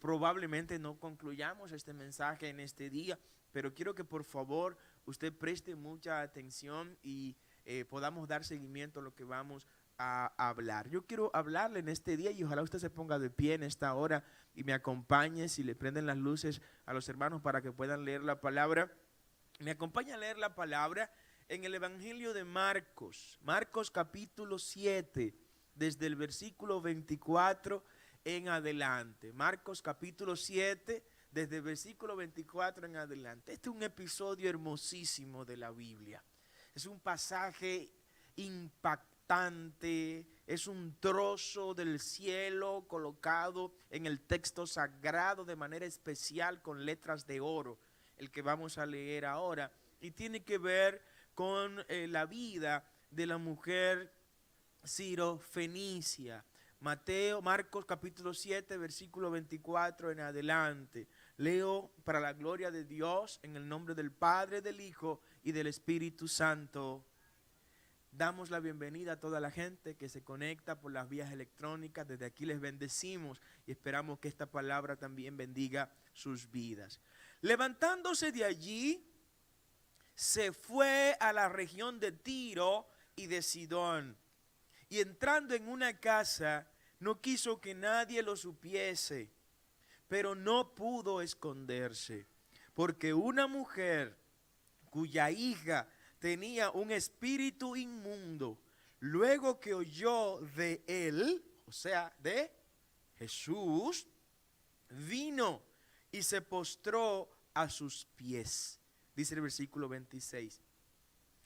probablemente no concluyamos este mensaje en este día, pero quiero que por favor usted preste mucha atención y podamos dar seguimiento a lo que vamos a hablar. Yo quiero hablarle en este día y ojalá usted se ponga de pie en esta hora y me acompañe, si le prenden las luces a los hermanos para que puedan leer la palabra. Me acompaña a leer la palabra en el Evangelio de Marcos, Marcos capítulo 7, desde el versículo 24 en adelante. Marcos capítulo 7, desde el versículo 24 en adelante. Este es un episodio hermosísimo de la Biblia. Es un pasaje impactante, es un trozo del cielo colocado en el texto sagrado de manera especial con letras de oro, el que vamos a leer ahora, y tiene que ver con la vida de la mujer Sirofenicia. Marcos capítulo 7, versículo 24 en adelante. Leo para la gloria de Dios en el nombre del Padre, del Hijo y del Espíritu Santo. Damos la bienvenida a toda la gente que se conecta por las vías electrónicas. Desde aquí les bendecimos y esperamos que esta palabra también bendiga sus vidas. Levantándose de allí, se fue a la región de Tiro y de Sidón. Y entrando en una casa, no quiso que nadie lo supiese, pero no pudo esconderse, porque una mujer cuya hija tenía un espíritu inmundo, luego que oyó de él, o sea, de Jesús, vino y se postró a sus pies. Dice el versículo 26.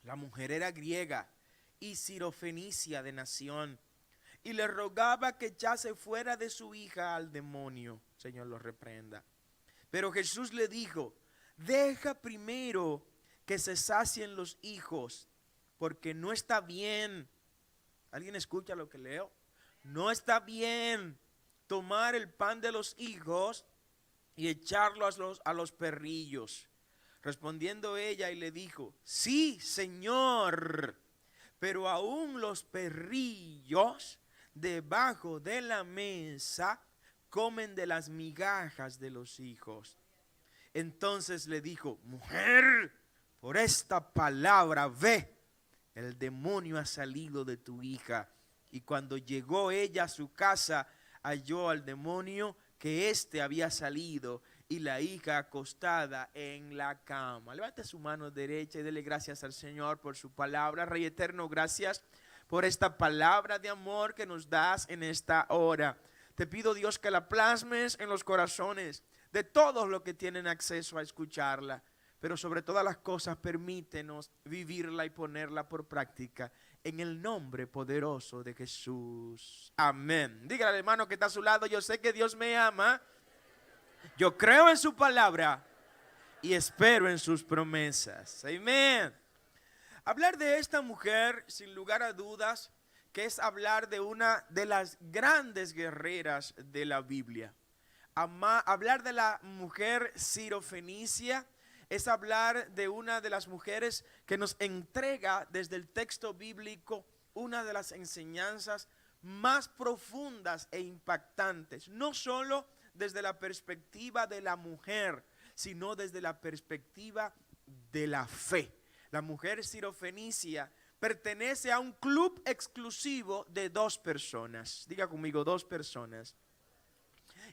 La mujer era griega y sirofenicia de nación, y le rogaba que echase fuera de su hija al demonio. Señor, lo reprenda. Pero Jesús le dijo: deja primero que se sacien los hijos, porque no está bien. ¿Alguien escucha lo que leo? No está bien tomar el pan de los hijos y echarlo a los perrillos. Respondiendo ella y le dijo: sí, Señor, pero aún los perrillos debajo de la mesa comen de las migajas de los hijos. Entonces le dijo: mujer, por esta palabra ve, el demonio ha salido de tu hija. Y cuando llegó ella a su casa, halló al demonio que éste había salido y la hija acostada en la cama. Levante su mano derecha y dele gracias al Señor por su palabra. Rey eterno, gracias por esta palabra de amor que nos das en esta hora. Te pido, Dios, que la plasmes en los corazones de todos los que tienen acceso a escucharla. Pero sobre todas las cosas, permítenos vivirla y ponerla por práctica en el nombre poderoso de Jesús. Amén. Dígale al hermano que está a su lado: yo sé que Dios me ama, yo creo en su palabra y espero en sus promesas. Amén. Hablar de esta mujer, sin lugar a dudas, que es hablar de una de las grandes guerreras de la Biblia. Hablar de la mujer sirofenicia es hablar de una de las mujeres que nos entrega desde el texto bíblico una de las enseñanzas más profundas e impactantes, no solo desde la perspectiva de la mujer, sino desde la perspectiva de la fe. La mujer sirofenicia pertenece a un club exclusivo de dos personas. Diga conmigo, dos personas.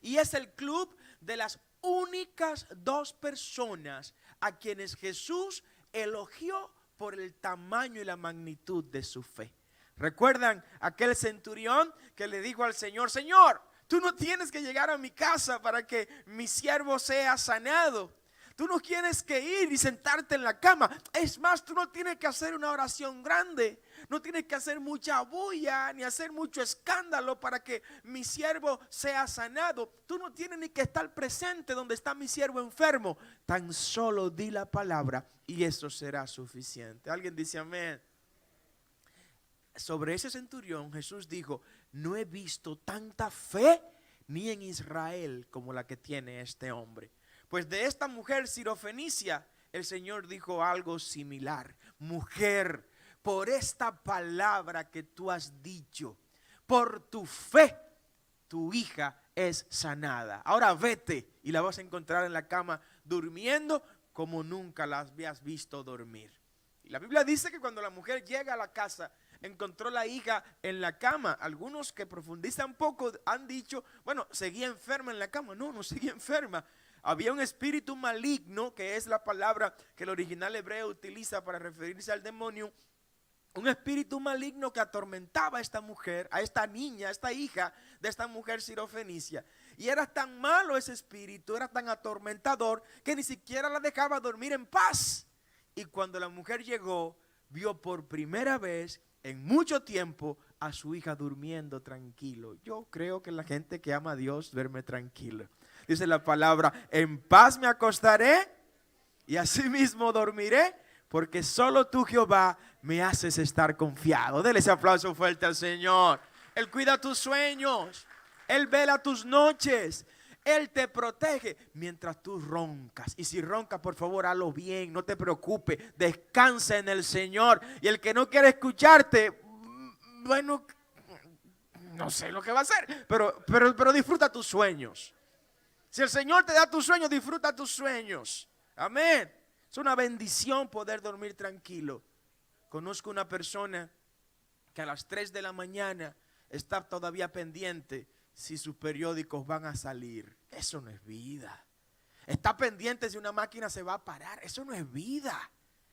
Y es el club de las únicas dos personas a quienes Jesús elogió por el tamaño y la magnitud de su fe. ¿Recuerdan aquel centurión que le dijo al Señor: Señor, tú no tienes que llegar a mi casa para que mi siervo sea sanado? Tú no tienes que ir y sentarte en la cama. Es más, tú no tienes que hacer una oración grande. No tienes que hacer mucha bulla ni hacer mucho escándalo para que mi siervo sea sanado. Tú no tienes ni que estar presente donde está mi siervo enfermo. Tan solo di la palabra y eso será suficiente. ¿Alguien dice amén? Sobre ese centurión Jesús dijo: no he visto tanta fe ni en Israel como la que tiene este hombre. Pues de esta mujer sirofenicia el Señor dijo algo similar: mujer, por esta palabra que tú has dicho, por tu fe, tu hija es sanada. Ahora vete y la vas a encontrar en la cama durmiendo como nunca la habías visto dormir. Y la Biblia dice que cuando la mujer llega a la casa, encontró la hija en la cama. Algunos que profundizan poco han dicho, bueno, seguía enferma en la cama. No, no seguía enferma. Había un espíritu maligno, que es la palabra que el original hebreo utiliza para referirse al demonio. Un espíritu maligno que atormentaba a esta mujer, a esta niña, a esta hija de esta mujer sirofenicia. Y era tan malo ese espíritu, era tan atormentador, que ni siquiera la dejaba dormir en paz. Y cuando la mujer llegó, vio por primera vez en mucho tiempo a su hija durmiendo tranquilo. Yo creo que la gente que ama a Dios duerme tranquilo. Dice la palabra, en paz me acostaré y asimismo dormiré, porque solo tú, Jehová, me haces estar confiado. Dele ese aplauso fuerte al Señor. Él cuida tus sueños, Él vela tus noches, Él te protege mientras tú roncas. Y si roncas, por favor, hazlo bien, no te preocupes, descansa en el Señor. Y el que no quiere escucharte, bueno, no sé lo que va a hacer, pero disfruta tus sueños. Si el Señor te da tus sueños, disfruta tus sueños. Amén. Es una bendición poder dormir tranquilo. Conozco una persona que a las 3 de la mañana está todavía pendiente si sus periódicos van a salir. Eso no es vida. Está pendiente si una máquina se va a parar. Eso no es vida.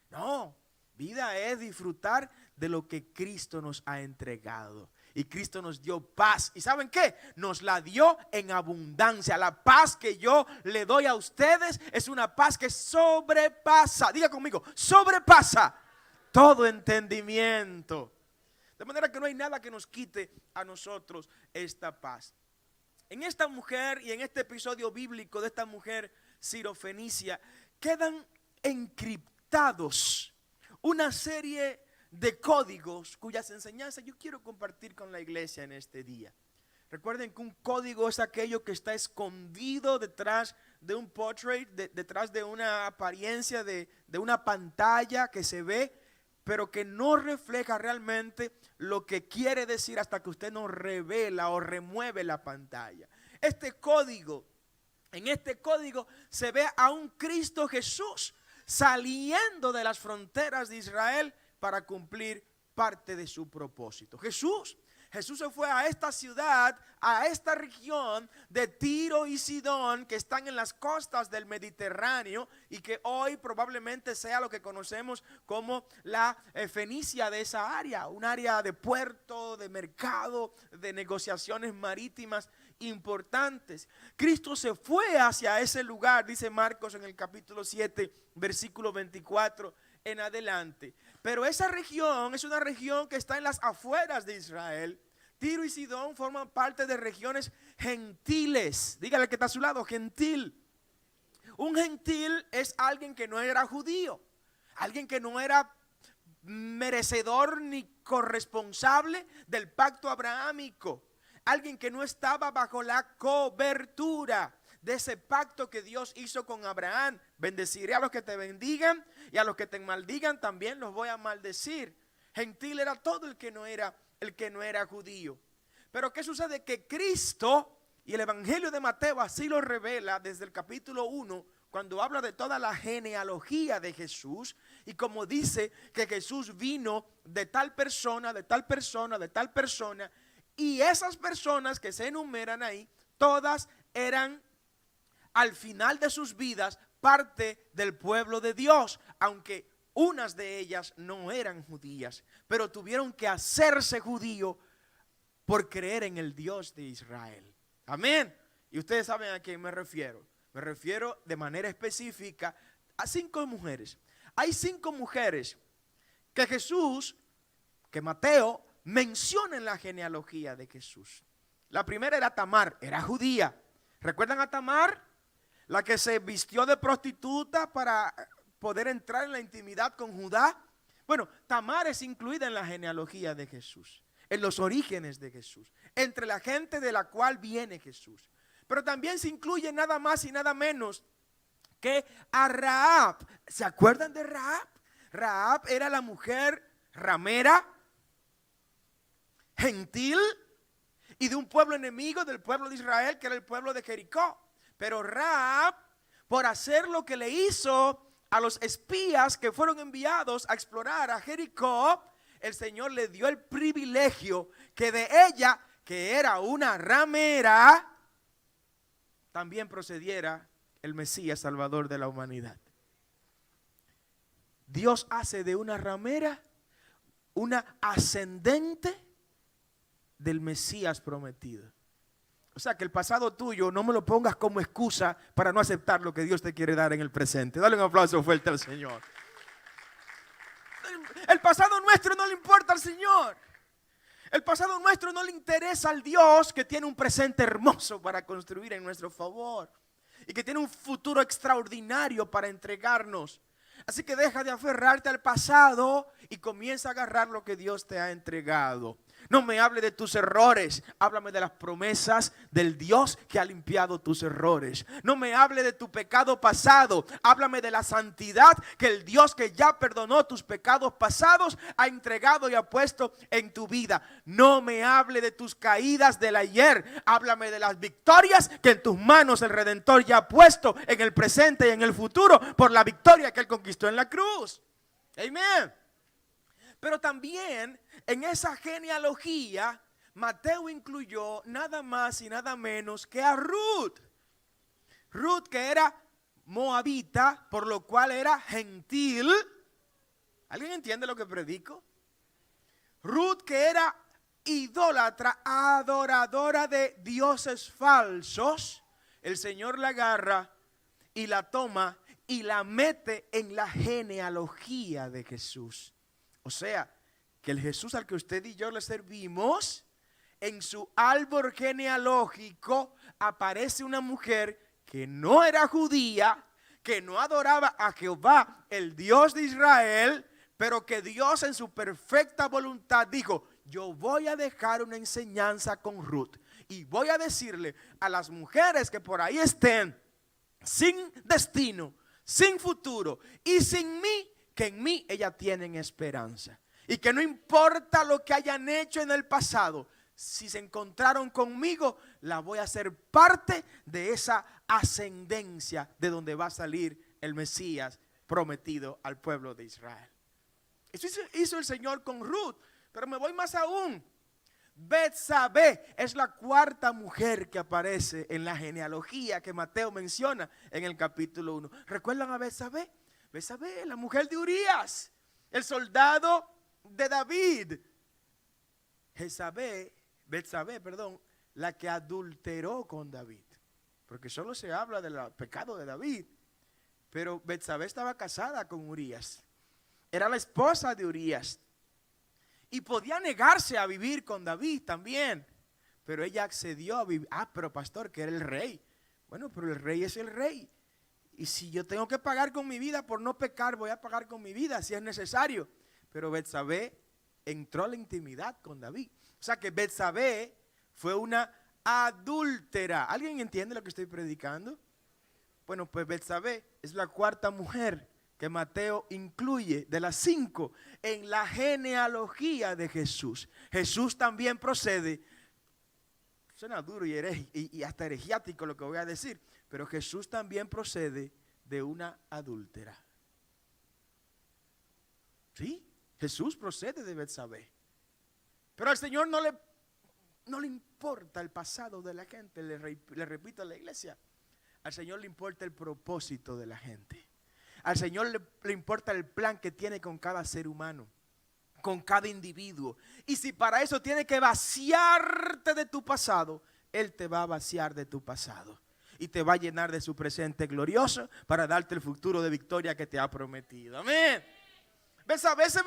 No, vida es disfrutar de lo que Cristo nos ha entregado. Y Cristo nos dio paz. ¿Y saben qué? Nos la dio en abundancia. La paz que yo le doy a ustedes es una paz que sobrepasa. Diga conmigo, sobrepasa todo entendimiento. De manera que no hay nada que nos quite a nosotros esta paz. En esta mujer y en este episodio bíblico de esta mujer sirofenicia quedan encriptados una serie de códigos cuyas enseñanzas yo quiero compartir con la iglesia en este día. Recuerden que un código es aquello que está escondido detrás de un portrait, detrás de una apariencia de una pantalla que se ve, pero que no refleja realmente lo que quiere decir hasta que usted no revela o remueve la pantalla. En este código se ve a un Cristo Jesús saliendo de las fronteras de Israel para cumplir parte de su propósito. Jesús se fue a esta ciudad, a esta región de Tiro y Sidón, que están en las costas del Mediterráneo y que hoy probablemente sea lo que conocemos como la Fenicia de esa área, un área de puerto, de mercado, de negociaciones marítimas importantes. Cristo se fue hacia ese lugar, dice Marcos en el capítulo 7, versículo 24 en adelante. Pero esa región es una región que está en las afueras de Israel. Tiro y Sidón forman parte de regiones gentiles. Dígale que está a su lado, gentil. Un gentil es alguien que no era judío, alguien que no era merecedor ni corresponsable del pacto abrahámico, alguien que no estaba bajo la cobertura de ese pacto que Dios hizo con Abraham. Bendeciré a los que te bendigan y a los que te maldigan también los voy a maldecir. Gentil era todo el que no era judío. Pero ¿qué sucede? Que Cristo, y el Evangelio de Mateo así lo revela desde el capítulo 1, cuando habla de toda la genealogía de Jesús, y como dice que Jesús vino de tal persona, de tal persona, de tal persona, y esas personas que se enumeran ahí, todas eran al final de sus vidas parte del pueblo de Dios, aunque unas de ellas no eran judías, pero tuvieron que hacerse judío por creer en el Dios de Israel. Amén. Y ustedes saben a quién me refiero. Me refiero de manera específica a 5 mujeres. Hay 5 mujeres que Mateo menciona en la genealogía de Jesús. La primera era Tamar, era judía. ¿Recuerdan a Tamar? La que se vistió de prostituta para poder entrar en la intimidad con Judá. Bueno, Tamar es incluida en la genealogía de Jesús, en los orígenes de Jesús, entre la gente de la cual viene Jesús. Pero también se incluye nada más y nada menos que a Rahab. ¿Se acuerdan de Rahab? Rahab era la mujer ramera, gentil, y de un pueblo enemigo del pueblo de Israel, que era el pueblo de Jericó. Pero Rahab, por hacer lo que le hizo a los espías que fueron enviados a explorar a Jericó, el Señor le dio el privilegio que de ella, que era una ramera, también procediera el Mesías Salvador de la humanidad. Dios hace de una ramera una ascendente del Mesías prometido. O sea que el pasado tuyo no me lo pongas como excusa para no aceptar lo que Dios te quiere dar en el presente. Dale un aplauso fuerte al Señor. El pasado nuestro no le importa al Señor. El pasado nuestro no le interesa al Dios que tiene un presente hermoso para construir en nuestro favor y que tiene un futuro extraordinario para entregarnos. Así que deja de aferrarte al pasado y comienza a agarrar lo que Dios te ha entregado. No me hable de tus errores, háblame de las promesas del Dios que ha limpiado tus errores. No me hable de tu pecado pasado, háblame de la santidad que el Dios que ya perdonó tus pecados pasados ha entregado y ha puesto en tu vida. No me hable de tus caídas del ayer, háblame de las victorias que en tus manos el Redentor ya ha puesto en el presente y en el futuro por la victoria que Él conquistó en la cruz. Amén. Pero también en esa genealogía, Mateo incluyó nada más y nada menos que a Ruth. Ruth, que era moabita, por lo cual era gentil. ¿Alguien entiende lo que predico? Ruth, que era idólatra, adoradora de dioses falsos. El Señor la agarra y la toma y la mete en la genealogía de Jesús. O sea, que el Jesús al que usted y yo le servimos, en su árbol genealógico aparece una mujer que no era judía, que no adoraba a Jehová, el Dios de Israel, pero que Dios en su perfecta voluntad dijo: yo voy a dejar una enseñanza con Ruth y voy a decirle a las mujeres que por ahí estén sin destino, sin futuro y sin mí, que en mí ellas tienen esperanza. Y que no importa lo que hayan hecho en el pasado, si se encontraron conmigo, la voy a hacer parte de esa ascendencia de donde va a salir el Mesías prometido al pueblo de Israel. Eso hizo el Señor con Ruth. Pero me voy más aún. Betsabé es la cuarta mujer que aparece en la genealogía que Mateo menciona en el capítulo 1. ¿Recuerdan a Betsabé? Betsabé, la mujer de Urías, el soldado de David. Betsabé, la que adulteró con David. Porque solo se habla del pecado de David. Pero Betsabé estaba casada con Urías. Era la esposa de Urías. Y podía negarse a vivir con David también. Pero ella accedió a vivir. Pero pastor, que era el rey. Bueno, pero el rey es el rey. Y si yo tengo que pagar con mi vida por no pecar, voy a pagar con mi vida si es necesario. Pero Betsabé entró a la intimidad con David. O sea que Betsabé fue una adúltera. ¿Alguien entiende lo que estoy predicando? Bueno, pues Betsabé es la cuarta mujer que Mateo incluye de las 5 en la genealogía de Jesús. Jesús también procede, suena duro y hasta heregiático lo que voy a decir, pero Jesús también procede de una adúltera. ¿Sí? Jesús procede de Betsabé. Pero al Señor no le importa el pasado de la gente, le repito a la iglesia. Al Señor le importa el propósito de la gente. Al Señor le importa el plan que tiene con cada ser humano, con cada individuo. Y si para eso tiene que vaciarte de tu pasado, Él te va a vaciar de tu pasado. Y te va a llenar de su presente glorioso para darte el futuro de victoria que te ha prometido. Amén. Betsabé se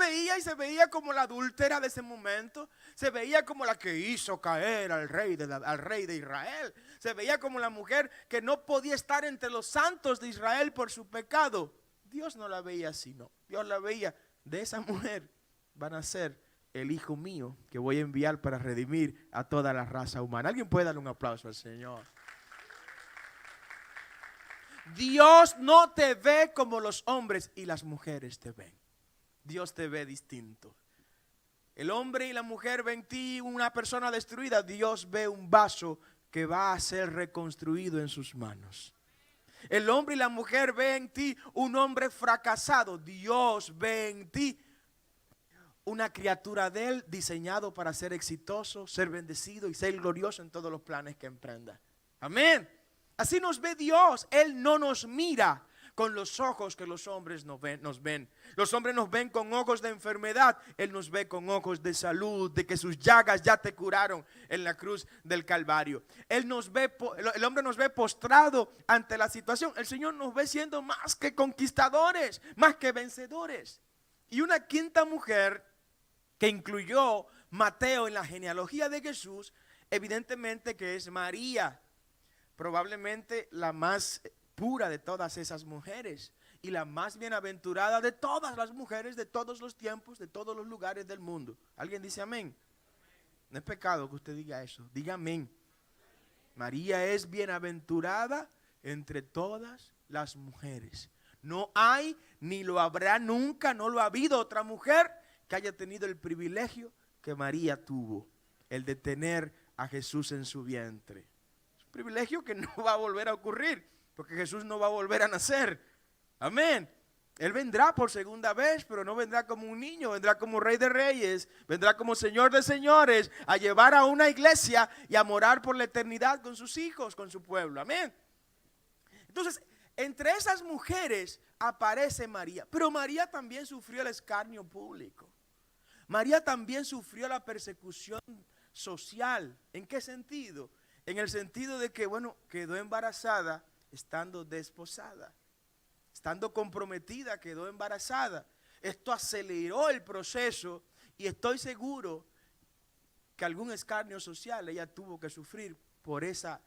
veía como la adúltera de ese momento. Se veía como la que hizo caer al rey de Israel. Se veía como la mujer que no podía estar entre los santos de Israel por su pecado. Dios no la veía así, no. Dios la veía: de esa mujer van a ser el hijo mío que voy a enviar para redimir a toda la raza humana. ¿Alguien puede darle un aplauso al Señor? Dios no te ve como los hombres y las mujeres te ven. Dios te ve distinto. El hombre y la mujer ven en ti una persona destruida. Dios ve un vaso que va a ser reconstruido en sus manos. El hombre y la mujer ven en ti un hombre fracasado. Dios ve en ti una criatura de Él diseñado para ser exitoso, ser bendecido y ser glorioso en todos los planes que emprenda. Amén. Así nos ve Dios. Él no nos mira con los ojos que los hombres nos ven. Los hombres nos ven con ojos de enfermedad. Él nos ve con ojos de salud, de que sus llagas ya te curaron en la cruz del Calvario. El hombre nos ve postrado ante la situación. El Señor nos ve siendo más que conquistadores, más que vencedores. Y una quinta mujer que incluyó Mateo en la genealogía de Jesús, evidentemente que es María, probablemente la más pura de todas esas mujeres y la más bienaventurada de todas las mujeres de todos los tiempos, de todos los lugares del mundo. ¿Alguien dice amén? No es pecado que usted diga eso, diga amén. María es bienaventurada entre todas las mujeres. No hay, ni lo habrá nunca, no lo ha habido otra mujer que haya tenido el privilegio que María tuvo, el de tener a Jesús en su vientre. Es un privilegio que no va a volver a ocurrir, porque Jesús no va a volver a nacer. Amén. Él vendrá por segunda vez, pero no vendrá como un niño, vendrá como Rey de Reyes, vendrá como Señor de Señores, a llevar a una iglesia y a morar por la eternidad con sus hijos, con su pueblo. Amén. Entonces, entre esas mujeres aparece María, pero María también sufrió el escarnio público. María también sufrió la persecución social. ¿En qué sentido? En el sentido de que, quedó embarazada estando desposada. Estando comprometida, quedó embarazada. Esto aceleró el proceso y estoy seguro que algún escarnio social ella tuvo que sufrir por esa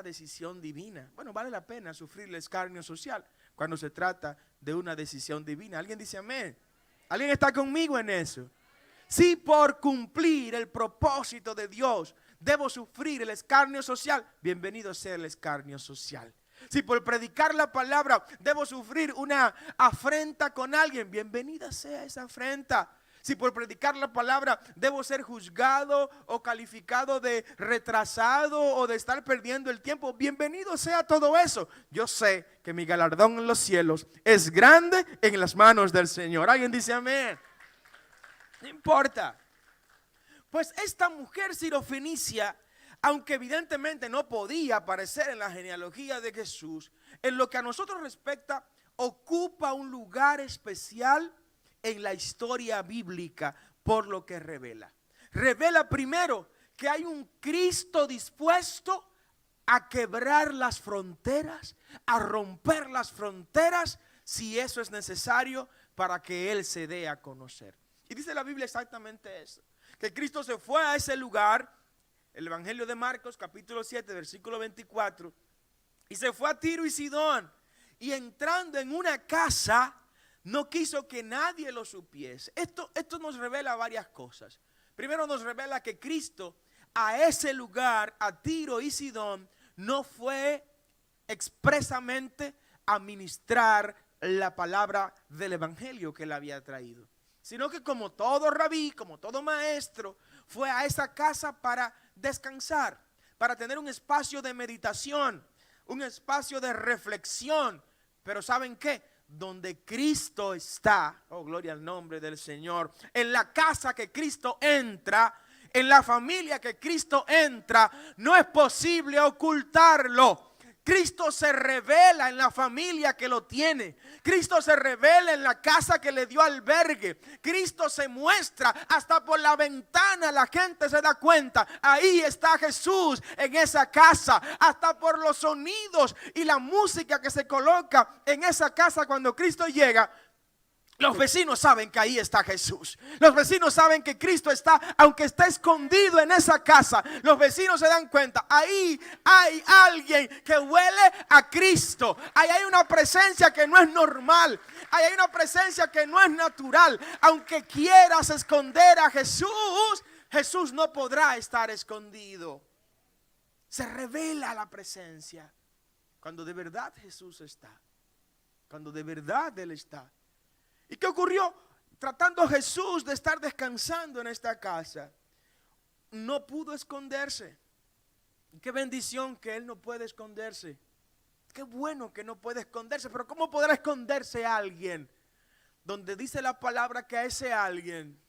decisión divina. Bueno, vale la pena sufrir el escarnio social cuando se trata de una decisión divina. ¿Alguien dice amén? ¿Alguien está conmigo en eso? Si por cumplir el propósito de Dios debo sufrir el escarnio social, bienvenido sea el escarnio social. Si por predicar la palabra debo sufrir una afrenta con alguien, bienvenida sea esa afrenta. Si por predicar la palabra debo ser juzgado o calificado de retrasado o de estar perdiendo el tiempo, bienvenido sea todo eso. Yo sé que mi galardón en los cielos es grande en las manos del Señor. ¿Alguien dice amén? No importa. Pues esta mujer sirofenicia, aunque evidentemente no podía aparecer en la genealogía de Jesús, en lo que a nosotros respecta, ocupa un lugar especial en la historia bíblica por lo que revela. Revela primero que hay un Cristo dispuesto a quebrar las fronteras, a romper las fronteras, si eso es necesario para que Él se dé a conocer. Y dice la Biblia exactamente eso, que Cristo se fue a ese lugar, el Evangelio de Marcos capítulo 7 versículo 24, y se fue a Tiro y Sidón, y entrando en una casa, no quiso que nadie lo supiese. Esto nos revela varias cosas. Primero nos revela que Cristo a ese lugar, a Tiro y Sidón, no fue expresamente a ministrar la palabra del Evangelio que él había traído, sino que como todo rabí, como todo maestro, fue a esa casa para descansar, para tener un espacio de meditación, un espacio de reflexión. Pero ¿saben qué? Donde Cristo está, oh gloria al nombre del Señor, en la casa que Cristo entra, en la familia que Cristo entra, no es posible ocultarlo. Cristo se revela en la familia que lo tiene. Cristo se revela en la casa que le dio albergue. Cristo se muestra hasta por la ventana. La gente se da cuenta. Ahí está Jesús en esa casa. Hasta por los sonidos y la música que se coloca en esa casa cuando Cristo llega. Los vecinos saben que ahí está Jesús. Los vecinos saben que Cristo está, aunque está escondido en esa casa. Los vecinos se dan cuenta, ahí hay alguien que huele a Cristo. Ahí hay una presencia que no es normal. Ahí hay una presencia que no es natural. Aunque quieras esconder a Jesús, Jesús no podrá estar escondido. Se revela la presencia cuando de verdad Jesús está. Cuando de verdad Él está. ¿Y qué ocurrió? tratando Jesús de estar descansando en esta casa, no pudo esconderse. Qué bendición que Él no puede esconderse. Qué bueno que no puede esconderse. Pero ¿cómo podrá esconderse alguien donde dice la palabra que a ese alguien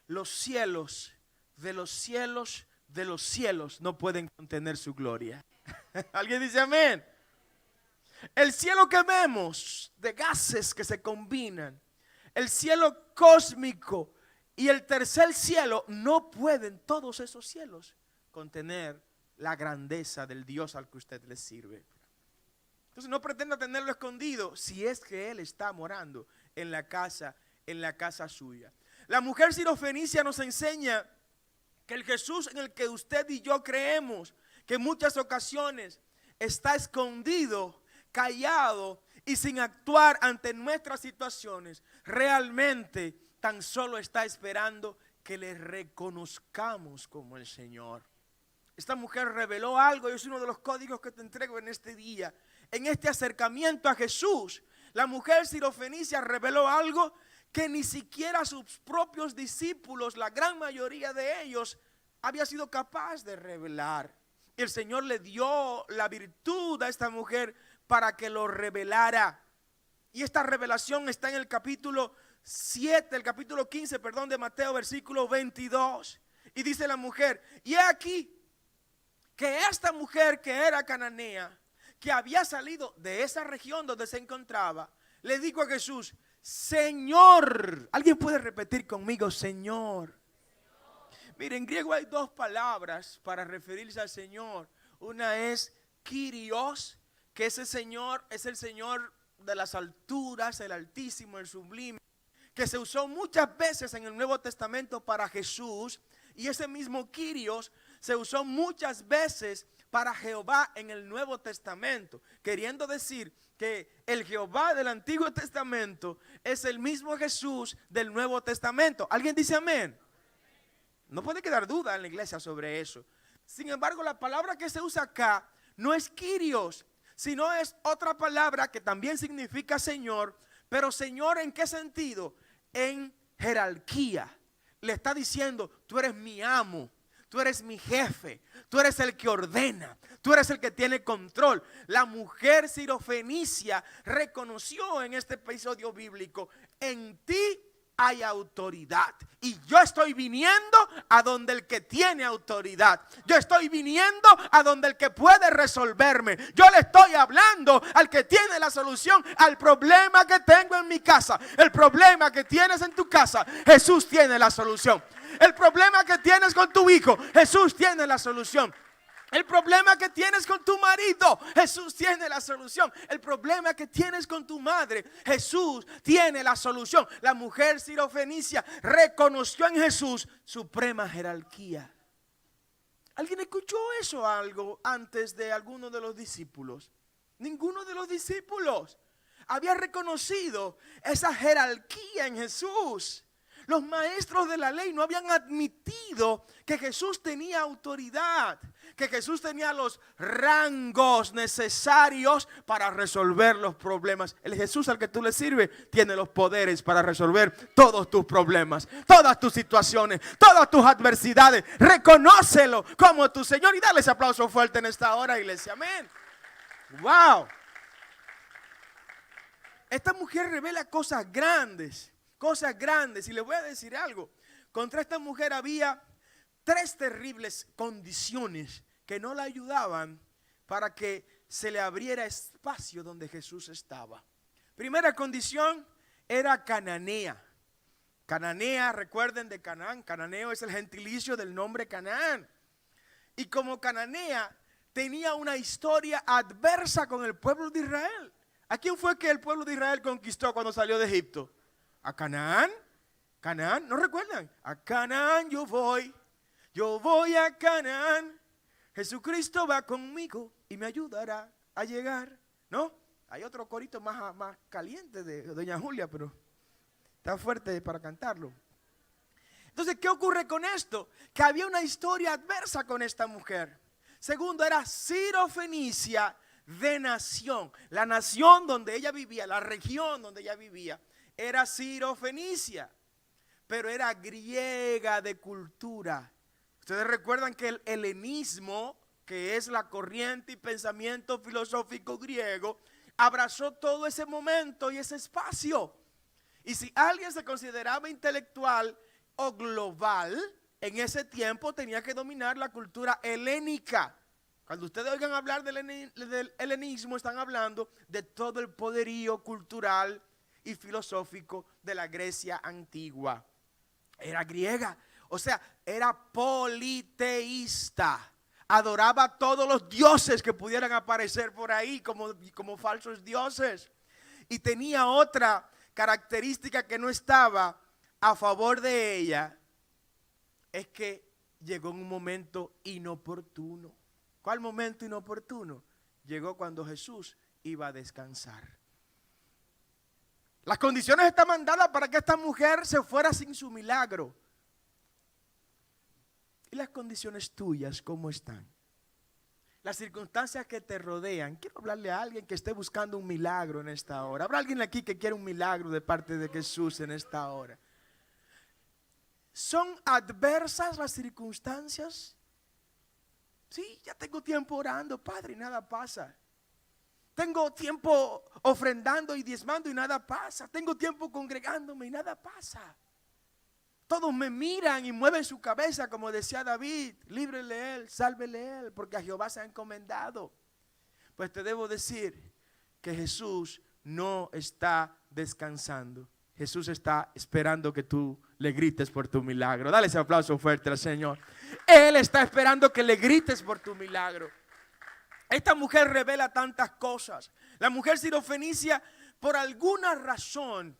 los cielos de los cielos de los cielos no pueden contener su gloria? ¿Alguien dice amén? El cielo que vemos de gases que se combinan, el cielo cósmico y el tercer cielo, no pueden todos esos cielos contener la grandeza del Dios al que usted le sirve. Entonces no pretenda tenerlo escondido si es que Él está morando en la casa suya. La mujer sirofenicia nos enseña que el Jesús en el que usted y yo creemos, que en muchas ocasiones está escondido, callado y sin actuar ante nuestras situaciones, realmente tan solo está esperando que le reconozcamos como el Señor. Esta mujer reveló algo y es uno de los códigos que te entrego en este día. En este acercamiento a Jesús, la mujer sirofenicia reveló algo que ni siquiera sus propios discípulos, la gran mayoría de ellos, había sido capaz de revelar. El Señor le dio la virtud a esta mujer para que lo revelara. Y esta revelación está en el capítulo 7, el capítulo 15, de Mateo, versículo 22. Y dice la mujer, y he aquí que esta mujer que era cananea, que había salido de esa región donde se encontraba, le dijo a Jesús, Señor. ¿Alguien puede repetir conmigo, Señor? Mire, en griego hay dos palabras para referirse al Señor. Una es Kyrios, que ese Señor es el Señor de las alturas, el Altísimo, el Sublime, que se usó muchas veces en el Nuevo Testamento para Jesús. Y ese mismo Kyrios se usó muchas veces para Jehová en el Nuevo Testamento, queriendo decir que el Jehová del Antiguo Testamento es el mismo Jesús del Nuevo Testamento. ¿Alguien dice amén? No puede quedar duda en la iglesia sobre eso. Sin embargo, la palabra que se usa acá no es Kyrios, sino es otra palabra que también significa Señor. Pero Señor, ¿en qué sentido? En jerarquía. Le está diciendo, tú eres mi amo. Tú eres mi jefe, tú eres el que ordena, tú eres el que tiene control. La mujer sirofenicia reconoció en este episodio bíblico, en ti hay autoridad. Y yo estoy viniendo a donde el que tiene autoridad. Yo estoy viniendo a donde el que puede resolverme. Yo le estoy hablando al que tiene la solución al problema que tengo en mi casa. El problema que tienes en tu casa, Jesús tiene la solución. El problema que tienes con tu hijo, Jesús tiene la solución. El problema que tienes con tu marido, Jesús tiene la solución. El problema que tienes con tu madre, Jesús tiene la solución. La mujer sirofenicia reconoció en Jesús suprema jerarquía. ¿Alguien escuchó eso algo antes de alguno de los discípulos? Ninguno de los discípulos había reconocido esa jerarquía en Jesús. Los maestros de la ley no habían admitido que Jesús tenía autoridad, que Jesús tenía los rangos necesarios para resolver los problemas. El Jesús al que tú le sirves tiene los poderes para resolver todos tus problemas, todas tus situaciones, todas tus adversidades. Reconócelo como tu Señor y dale ese aplauso fuerte en esta hora, iglesia. Amén. Wow. Esta mujer revela cosas grandes. Y les voy a decir algo. Contra esta mujer había tres terribles condiciones que no la ayudaban para que se le abriera espacio donde Jesús estaba. Primera condición era cananea. Cananea, recuerden de Canaán. Cananeo es el gentilicio del nombre Canaán. Y como cananea tenía una historia adversa con el pueblo de Israel. ¿A quién fue que el pueblo de Israel conquistó cuando salió de Egipto? ¿A Canaán? ¿Canaán? ¿No recuerdan? A Canaán yo voy a Canaán. Jesucristo va conmigo y me ayudará a llegar. ¿No? Hay otro corito más caliente de doña Julia, pero está fuerte para cantarlo. Entonces, ¿qué ocurre con esto? Que había una historia adversa con esta mujer. Segundo, era sirofenicia de nación. La nación donde ella vivía, la región donde ella vivía, era sirofenicia. pero era griega de cultura. Ustedes recuerdan que el helenismo, que es la corriente y pensamiento filosófico griego, abrazó todo ese momento y ese espacio. Y si alguien se consideraba intelectual o global, en ese tiempo tenía que dominar la cultura helénica. Cuando ustedes oigan hablar del helenismo, están hablando de todo el poderío cultural y filosófico de la Grecia antigua. Era griega, o sea, era politeísta. Adoraba a todos los dioses que pudieran aparecer por ahí como falsos dioses. Y tenía otra característica que no estaba a favor de ella, es que llegó en un momento inoportuno. ¿Cuál momento inoportuno? Llegó cuando Jesús iba a descansar. Las condiciones estaban dadas para que esta mujer se fuera sin su milagro. ¿Y las condiciones tuyas cómo están? Las circunstancias que te rodean. Quiero hablarle a alguien que esté buscando un milagro en esta hora. ¿Habrá alguien aquí que quiera un milagro de parte de Jesús en esta hora? ¿Son adversas las circunstancias? Sí, ya tengo tiempo orando, Padre, y nada pasa. Tengo tiempo ofrendando y diezmando y nada pasa. Tengo tiempo congregándome y nada pasa. Todos me miran y mueven su cabeza, como decía David: líbrele él, sálvele él, porque a Jehová se ha encomendado. Pues te debo decir que Jesús no está descansando. Jesús está esperando que tú le grites por tu milagro. Dale ese aplauso fuerte al Señor. Él está esperando que le grites por tu milagro. Esta mujer revela tantas cosas. La mujer sirofenicia, por alguna razón,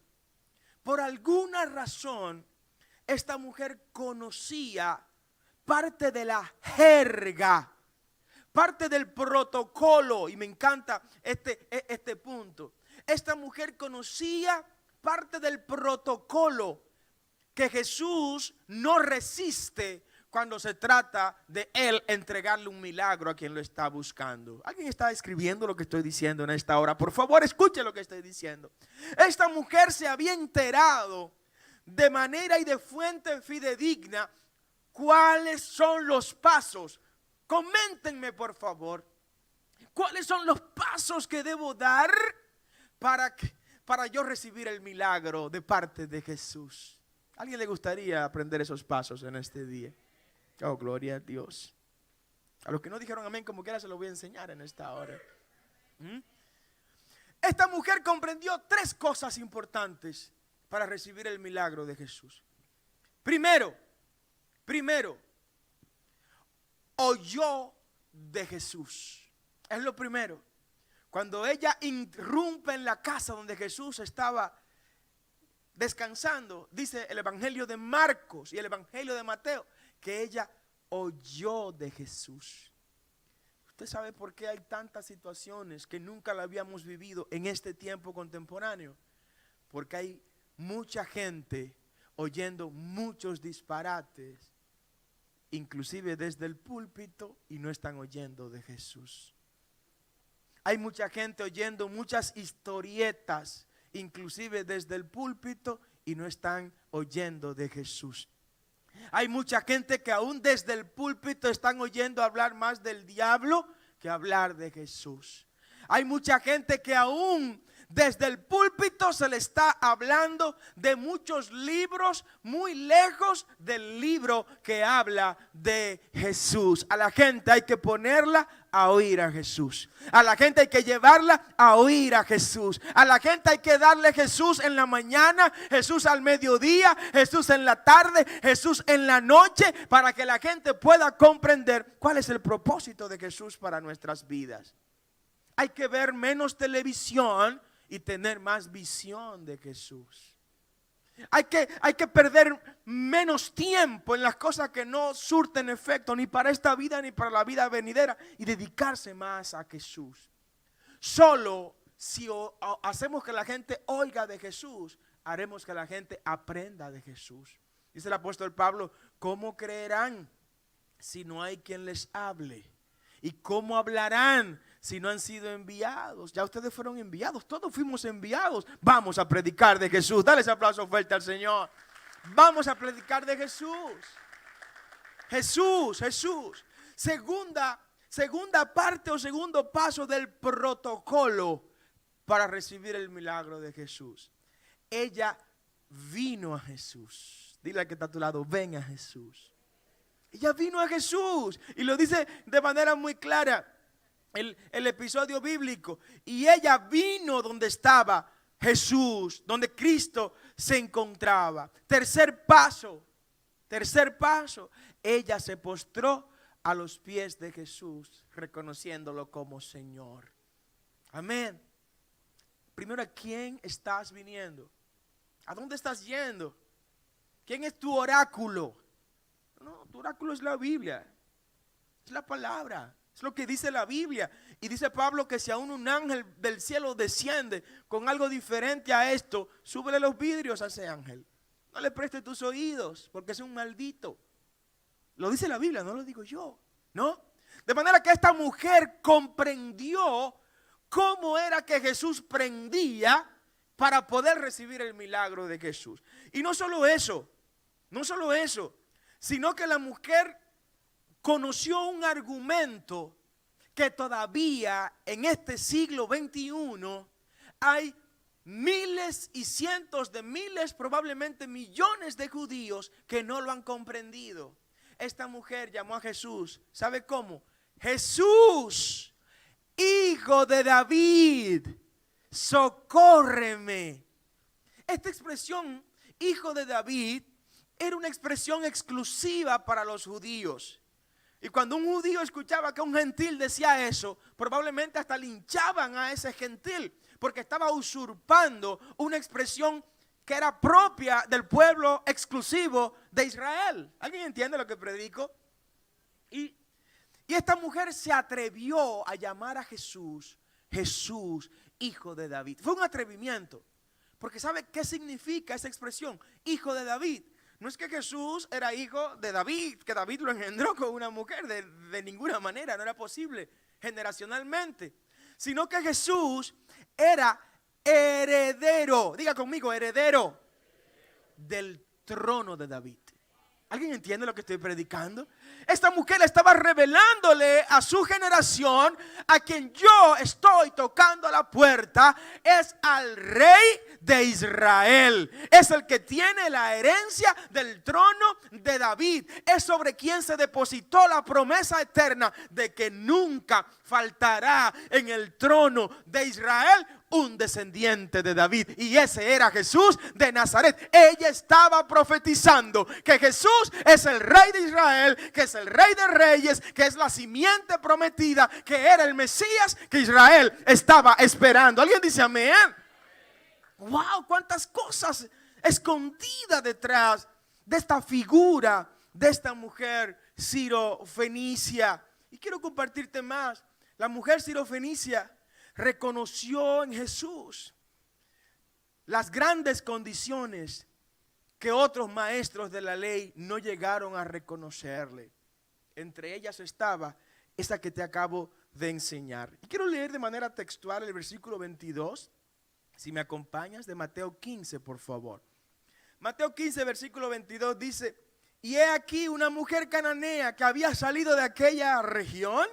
esta mujer conocía parte de la jerga, parte del protocolo, y me encanta este punto. Esta mujer conocía parte del protocolo que Jesús no resiste cuando se trata de él entregarle un milagro a quien lo está buscando. ¿Alguien está escribiendo lo que estoy diciendo en esta hora? Por favor, escuche lo que estoy diciendo. Esta mujer se había enterado de manera y de fuente fidedigna cuáles son los pasos. Coméntenme, por favor, cuáles son los pasos que debo dar para yo recibir el milagro de parte de Jesús. ¿A alguien le gustaría aprender esos pasos en este día? Oh, gloria a Dios. A los que no dijeron amén como quiera se los voy a enseñar en esta hora. Esta mujer comprendió tres cosas importantes para recibir el milagro de Jesús. Primero, oyó de Jesús. Es lo primero. Cuando ella irrumpe en la casa donde Jesús estaba descansando, dice el Evangelio de Marcos y el Evangelio de Mateo, que ella oyó de Jesús. ¿Usted sabe por qué hay tantas situaciones que nunca la habíamos vivido en este tiempo contemporáneo? Porque hay mucha gente oyendo muchos disparates, inclusive desde el púlpito, y no están oyendo de Jesús. Hay mucha gente oyendo muchas historietas, inclusive desde el púlpito, y no están oyendo de Jesús. Hay mucha gente que aún desde el púlpito están oyendo hablar más del diablo que hablar de Jesús. Hay mucha gente que aún desde el púlpito se le está hablando de muchos libros muy lejos del libro que habla de Jesús. A la gente hay que ponerla a oír a Jesús. A la gente hay que llevarla a oír a Jesús. A la gente hay que darle Jesús en la mañana, Jesús al mediodía, Jesús en la tarde, Jesús en la noche, para que la gente pueda comprender cuál es el propósito de Jesús para nuestras vidas. Hay que ver menos televisión y tener más visión de Jesús. Hay que perder menos tiempo en las cosas que no surten efecto ni para esta vida ni para la vida venidera, y dedicarse más a Jesús. Solo si hacemos que la gente oiga de Jesús, haremos que la gente aprenda de Jesús. Dice el apóstol Pablo: ¿cómo creerán si no hay quien les hable? ¿Y cómo hablarán si no han sido enviados? Ya ustedes fueron enviados, todos fuimos enviados. Vamos a predicar de Jesús. Dale ese aplauso fuerte al Señor. Vamos a predicar de Jesús. Jesús. Segunda parte o segundo paso del protocolo para recibir el milagro de Jesús. Ella vino a Jesús. Dile al que está a tu lado, ven a Jesús. Ella vino a Jesús y lo dice de manera muy clara el episodio bíblico. Y ella vino donde estaba Jesús, donde Cristo se encontraba. Tercer paso, ella se postró a los pies de Jesús, reconociéndolo como Señor. Amén. Primero, ¿a quién estás viniendo? ¿A dónde estás yendo? ¿Quién es tu oráculo? No, tu oráculo es la Biblia, es la palabra, es lo que dice la Biblia. Y dice Pablo que si aún un ángel del cielo desciende con algo diferente a esto, súbele los vidrios a ese ángel. No le prestes tus oídos, porque es un maldito. Lo dice la Biblia, no lo digo yo, ¿no? De manera que esta mujer comprendió cómo era que Jesús prendía para poder recibir el milagro de Jesús. Y no solo eso, sino que la mujer conoció un argumento que todavía en este siglo XXI hay miles y cientos de miles, probablemente millones de judíos que no lo han comprendido. Esta mujer llamó a Jesús, ¿sabe cómo? Jesús, Hijo de David, socórreme. Esta expresión, Hijo de David, era una expresión exclusiva para los judíos. Y cuando un judío escuchaba que un gentil decía eso, probablemente hasta linchaban a ese gentil, porque estaba usurpando una expresión que era propia del pueblo exclusivo de Israel. ¿Alguien entiende lo que predico? Y esta mujer se atrevió a llamar a Jesús, Jesús, Hijo de David. Fue un atrevimiento, porque ¿sabe qué significa esa expresión? Hijo de David. No es que Jesús era hijo de David, que David lo engendró con una mujer, de ninguna manera, no era posible generacionalmente, sino que Jesús era heredero, diga conmigo, heredero del trono de David. ¿Alguien entiende lo que estoy predicando? Esta mujer estaba revelándole a su generación, a quien yo estoy tocando la puerta, es al rey de Israel. Es el que tiene la herencia del trono de David. Es sobre quien se depositó la promesa eterna de que nunca faltará en el trono de Israel un descendiente de David, y ese era Jesús de Nazaret. Ella estaba profetizando que Jesús es el rey de Israel, que es el rey de reyes, que es la simiente prometida, que era el Mesías que Israel estaba esperando. ¿Alguien dice amén? Wow, cuántas cosas escondidas detrás de esta figura, de esta mujer sirofenicia. Y quiero compartirte más. La mujer sirofenicia reconoció en Jesús las grandes condiciones que otros maestros de la ley no llegaron a reconocerle. Entre ellas estaba esa que te acabo de enseñar. Y quiero leer de manera textual el versículo 22, si me acompañas, de Mateo 15, por favor. Mateo 15, versículo 22 dice: y he aquí una mujer cananea que había salido de aquella región,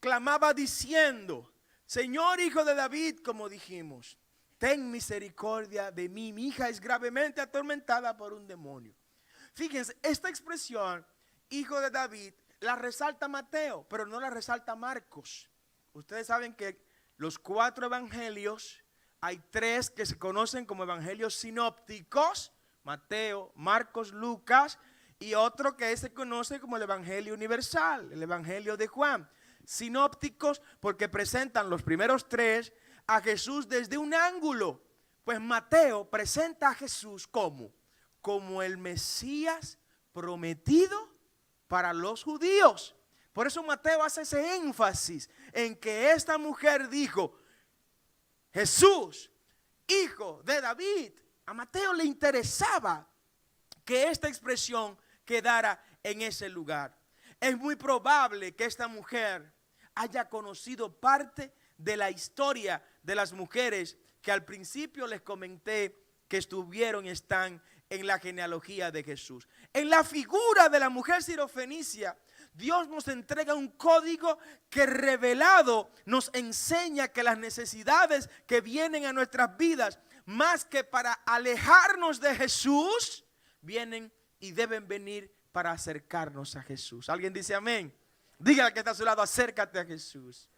clamaba diciendo: Señor, Hijo de David, como dijimos, ten misericordia de mí, mi hija es gravemente atormentada por un demonio. Fíjense, esta expresión, Hijo de David, la resalta Mateo, pero no la resalta Marcos. Ustedes saben que los 4 evangelios, hay 3 que se conocen como evangelios sinópticos: Mateo, Marcos, Lucas, y otro que se conoce como el evangelio universal, el evangelio de Juan. Sinópticos porque presentan los primeros 3 a Jesús desde un ángulo. Pues Mateo presenta a Jesús como el Mesías prometido para los judíos. Por eso Mateo hace ese énfasis en que esta mujer dijo: Jesús, Hijo de David. A Mateo le interesaba que esta expresión quedara en ese lugar. Es muy probable que esta mujer haya conocido parte de la historia de las mujeres que al principio les comenté que estuvieron y están en la genealogía de Jesús. En la figura de la mujer sirofenicia, Dios nos entrega un código que revelado nos enseña que las necesidades que vienen a nuestras vidas, más que para alejarnos de Jesús, vienen y deben venir para acercarnos a Jesús. ¿Alguien dice amén? Dígale al que está a su lado, acércate a Jesús.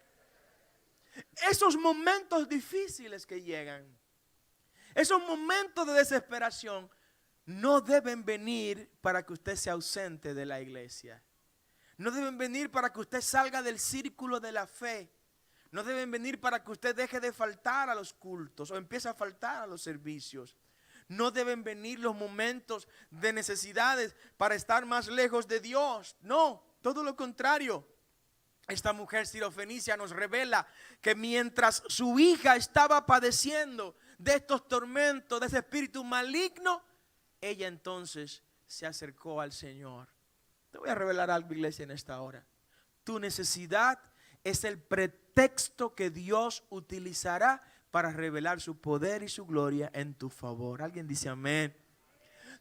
Esos momentos difíciles que llegan, esos momentos de desesperación, no deben venir para que usted se ausente de la iglesia. No deben venir para que usted salga del círculo de la fe. No deben venir para que usted deje de faltar a los cultos o empiece a faltar a los servicios. No deben venir los momentos de necesidades para estar más lejos de Dios. No, todo lo contrario. Esta mujer sirofenicia nos revela que mientras su hija estaba padeciendo de estos tormentos, de ese espíritu maligno, ella entonces se acercó al Señor. Te voy a revelar algo, iglesia, en esta hora. Tu necesidad es el pretexto que Dios utilizará para revelar su poder y su gloria en tu favor. ¿Alguien dice amén?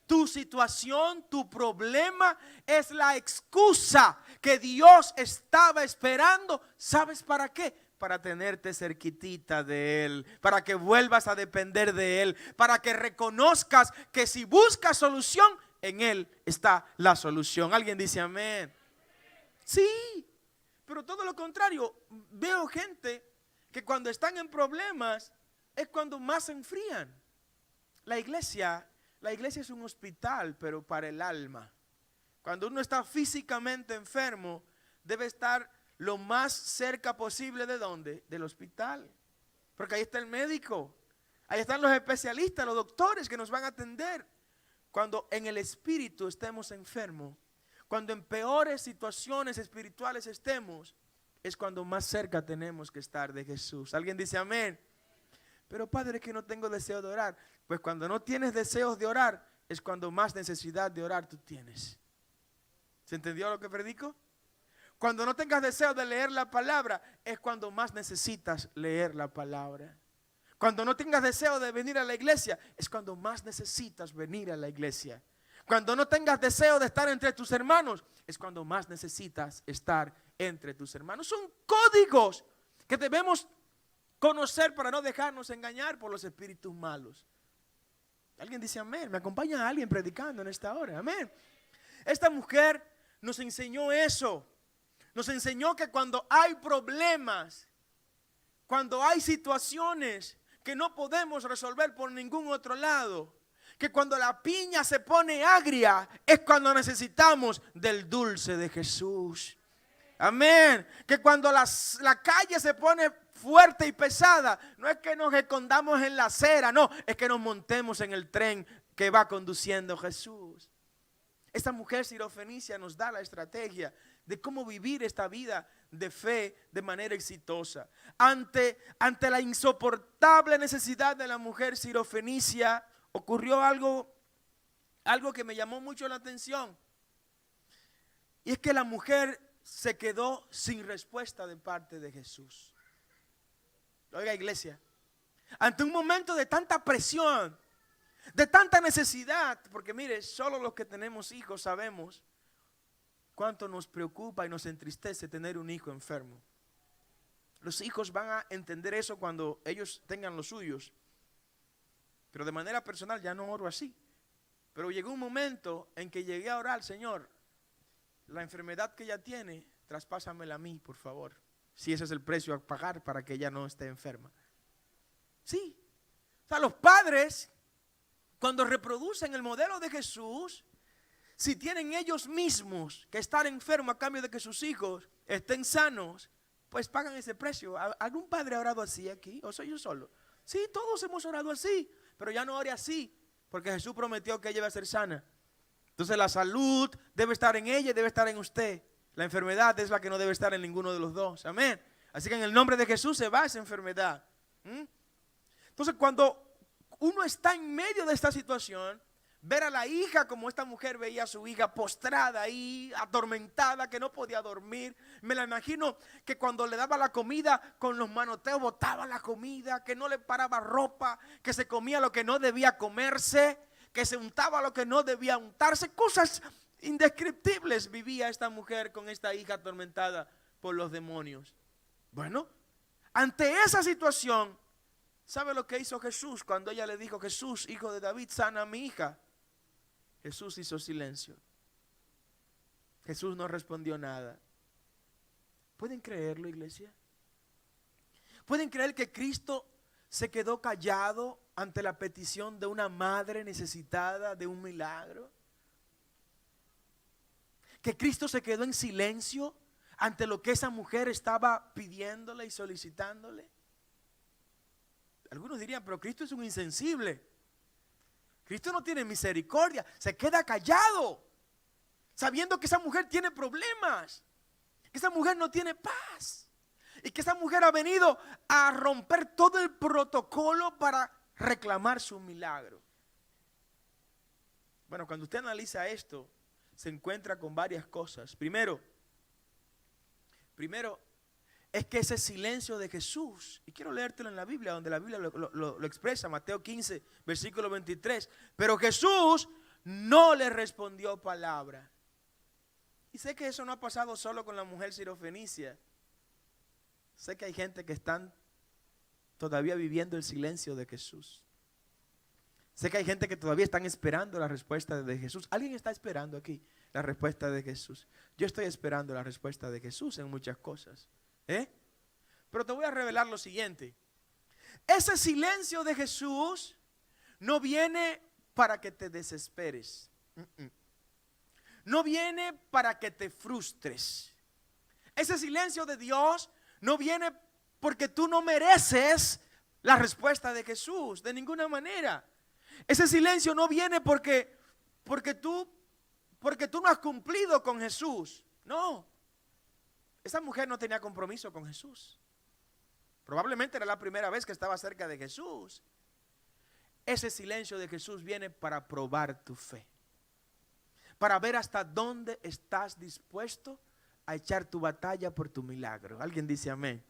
Tu situación, tu problema es la excusa que Dios estaba esperando. ¿Sabes para qué? Para tenerte cerquitita de Él, para que vuelvas a depender de Él, para que reconozcas que si buscas solución, en Él está la solución. ¿Alguien dice amén? Sí, pero todo lo contrario. Veo gente que cuando están en problemas es cuando más se enfrían. La iglesia es un hospital, pero para el alma. Cuando uno está físicamente enfermo, debe estar lo más cerca posible ¿de dónde? Del hospital. Porque ahí está el médico, ahí están los especialistas, los doctores que nos van a atender. Cuando en el espíritu estemos enfermos, cuando en peores situaciones espirituales estemos, es cuando más cerca tenemos que estar de Jesús. ¿Alguien dice amén? Pero padre, es que no tengo deseo de orar. Pues cuando no tienes deseos de orar, es cuando más necesidad de orar tú tienes. ¿Se entendió lo que predico? Cuando no tengas deseo de leer la palabra, es cuando más necesitas leer la palabra. Cuando no tengas deseo de venir a la iglesia, es cuando más necesitas venir a la iglesia. Cuando no tengas deseo de estar entre tus hermanos, es cuando más necesitas estar entre tus hermanos. Son códigos que debemos conocer para no dejarnos engañar por los espíritus malos. Alguien dice amén. Me acompaña alguien predicando en esta hora. Amén. Esta mujer nos enseñó eso. Nos enseñó que cuando hay problemas, cuando hay situaciones que no podemos resolver por ningún otro lado, que cuando la piña se pone agria, es cuando necesitamos del dulce de Jesús. Amén. Que cuando la calle se pone fuerte y pesada, no es que nos escondamos en la acera, no, es que nos montemos en el tren que va conduciendo Jesús. Esta mujer sirofenicia nos da la estrategia de cómo vivir esta vida de fe de manera exitosa. Ante la insoportable necesidad de la mujer sirofenicia, ocurrió algo que me llamó mucho la atención. Y es que la mujer se quedó sin respuesta de parte de Jesús. Oiga, iglesia, ante un momento de tanta presión, de tanta necesidad, porque mire, solo los que tenemos hijos sabemos cuánto nos preocupa y nos entristece tener un hijo enfermo. Los hijos van a entender eso cuando ellos tengan los suyos. Pero de manera personal ya no oro así. Pero llegó un momento en que llegué a orar, Señor, la enfermedad que ella tiene, traspásamela a mí, por favor. Si ese es el precio a pagar para que ella no esté enferma. Sí. O sea, los padres, cuando reproducen el modelo de Jesús, si tienen ellos mismos que estar enfermos a cambio de que sus hijos estén sanos, pues pagan ese precio. ¿Algún padre ha orado así aquí? ¿O soy yo solo? Sí, todos hemos orado así, pero ya no ore así, porque Jesús prometió que ella iba a ser sana. Entonces la salud debe estar en ella y debe estar en usted. La enfermedad es la que no debe estar en ninguno de los dos. Amén. Así que en el nombre de Jesús se va esa enfermedad. Entonces cuando uno está en medio de esta situación, ver a la hija como esta mujer veía a su hija postrada ahí, atormentada, que no podía dormir. Me la imagino que cuando le daba la comida, con los manoteos botaba la comida, que no le paraba ropa, que se comía lo que no debía comerse, que se untaba lo que no debía untarse, cosas indescriptibles vivía esta mujer con esta hija atormentada por los demonios. Bueno, ante esa situación, ¿sabe lo que hizo Jesús cuando ella le dijo: Jesús, hijo de David, sana a mi hija? Jesús hizo silencio. Jesús no respondió nada. ¿Pueden creerlo, iglesia? ¿Pueden creer que Cristo se quedó callado ante la petición de una madre necesitada de un milagro? Que Cristo se quedó en silencio ante lo que esa mujer estaba pidiéndole y solicitándole. Algunos dirían: pero Cristo es un insensible. Cristo no tiene misericordia. Se queda callado, sabiendo que esa mujer tiene problemas, que esa mujer no tiene paz, y que esa mujer ha venido a romper todo el protocolo para reclamar su milagro. Bueno, cuando usted analiza esto, se encuentra con varias cosas. Primero es que ese silencio de Jesús, y quiero leértelo en la Biblia, donde la Biblia lo expresa, Mateo 15, versículo 23. Pero Jesús no le respondió palabra. Y sé que eso no ha pasado solo con la mujer sirofenicia. Sé que hay gente que están todavía viviendo el silencio de Jesús. Sé que hay gente que todavía están esperando la respuesta de Jesús. ¿Alguien está esperando aquí la respuesta de Jesús? Yo estoy esperando la respuesta de Jesús en muchas cosas. Pero te voy a revelar lo siguiente. Ese silencio de Jesús no viene para que te desesperes. No viene para que te frustres. Ese silencio de Dios no viene porque tú no mereces la respuesta de Jesús, de ninguna manera. Ese silencio no viene porque tú no has cumplido con Jesús. No. Esa mujer no tenía compromiso con Jesús. Probablemente era la primera vez que estaba cerca de Jesús. Ese silencio de Jesús viene para probar tu fe, para ver hasta dónde estás dispuesto a echar tu batalla por tu milagro. Alguien dice amén.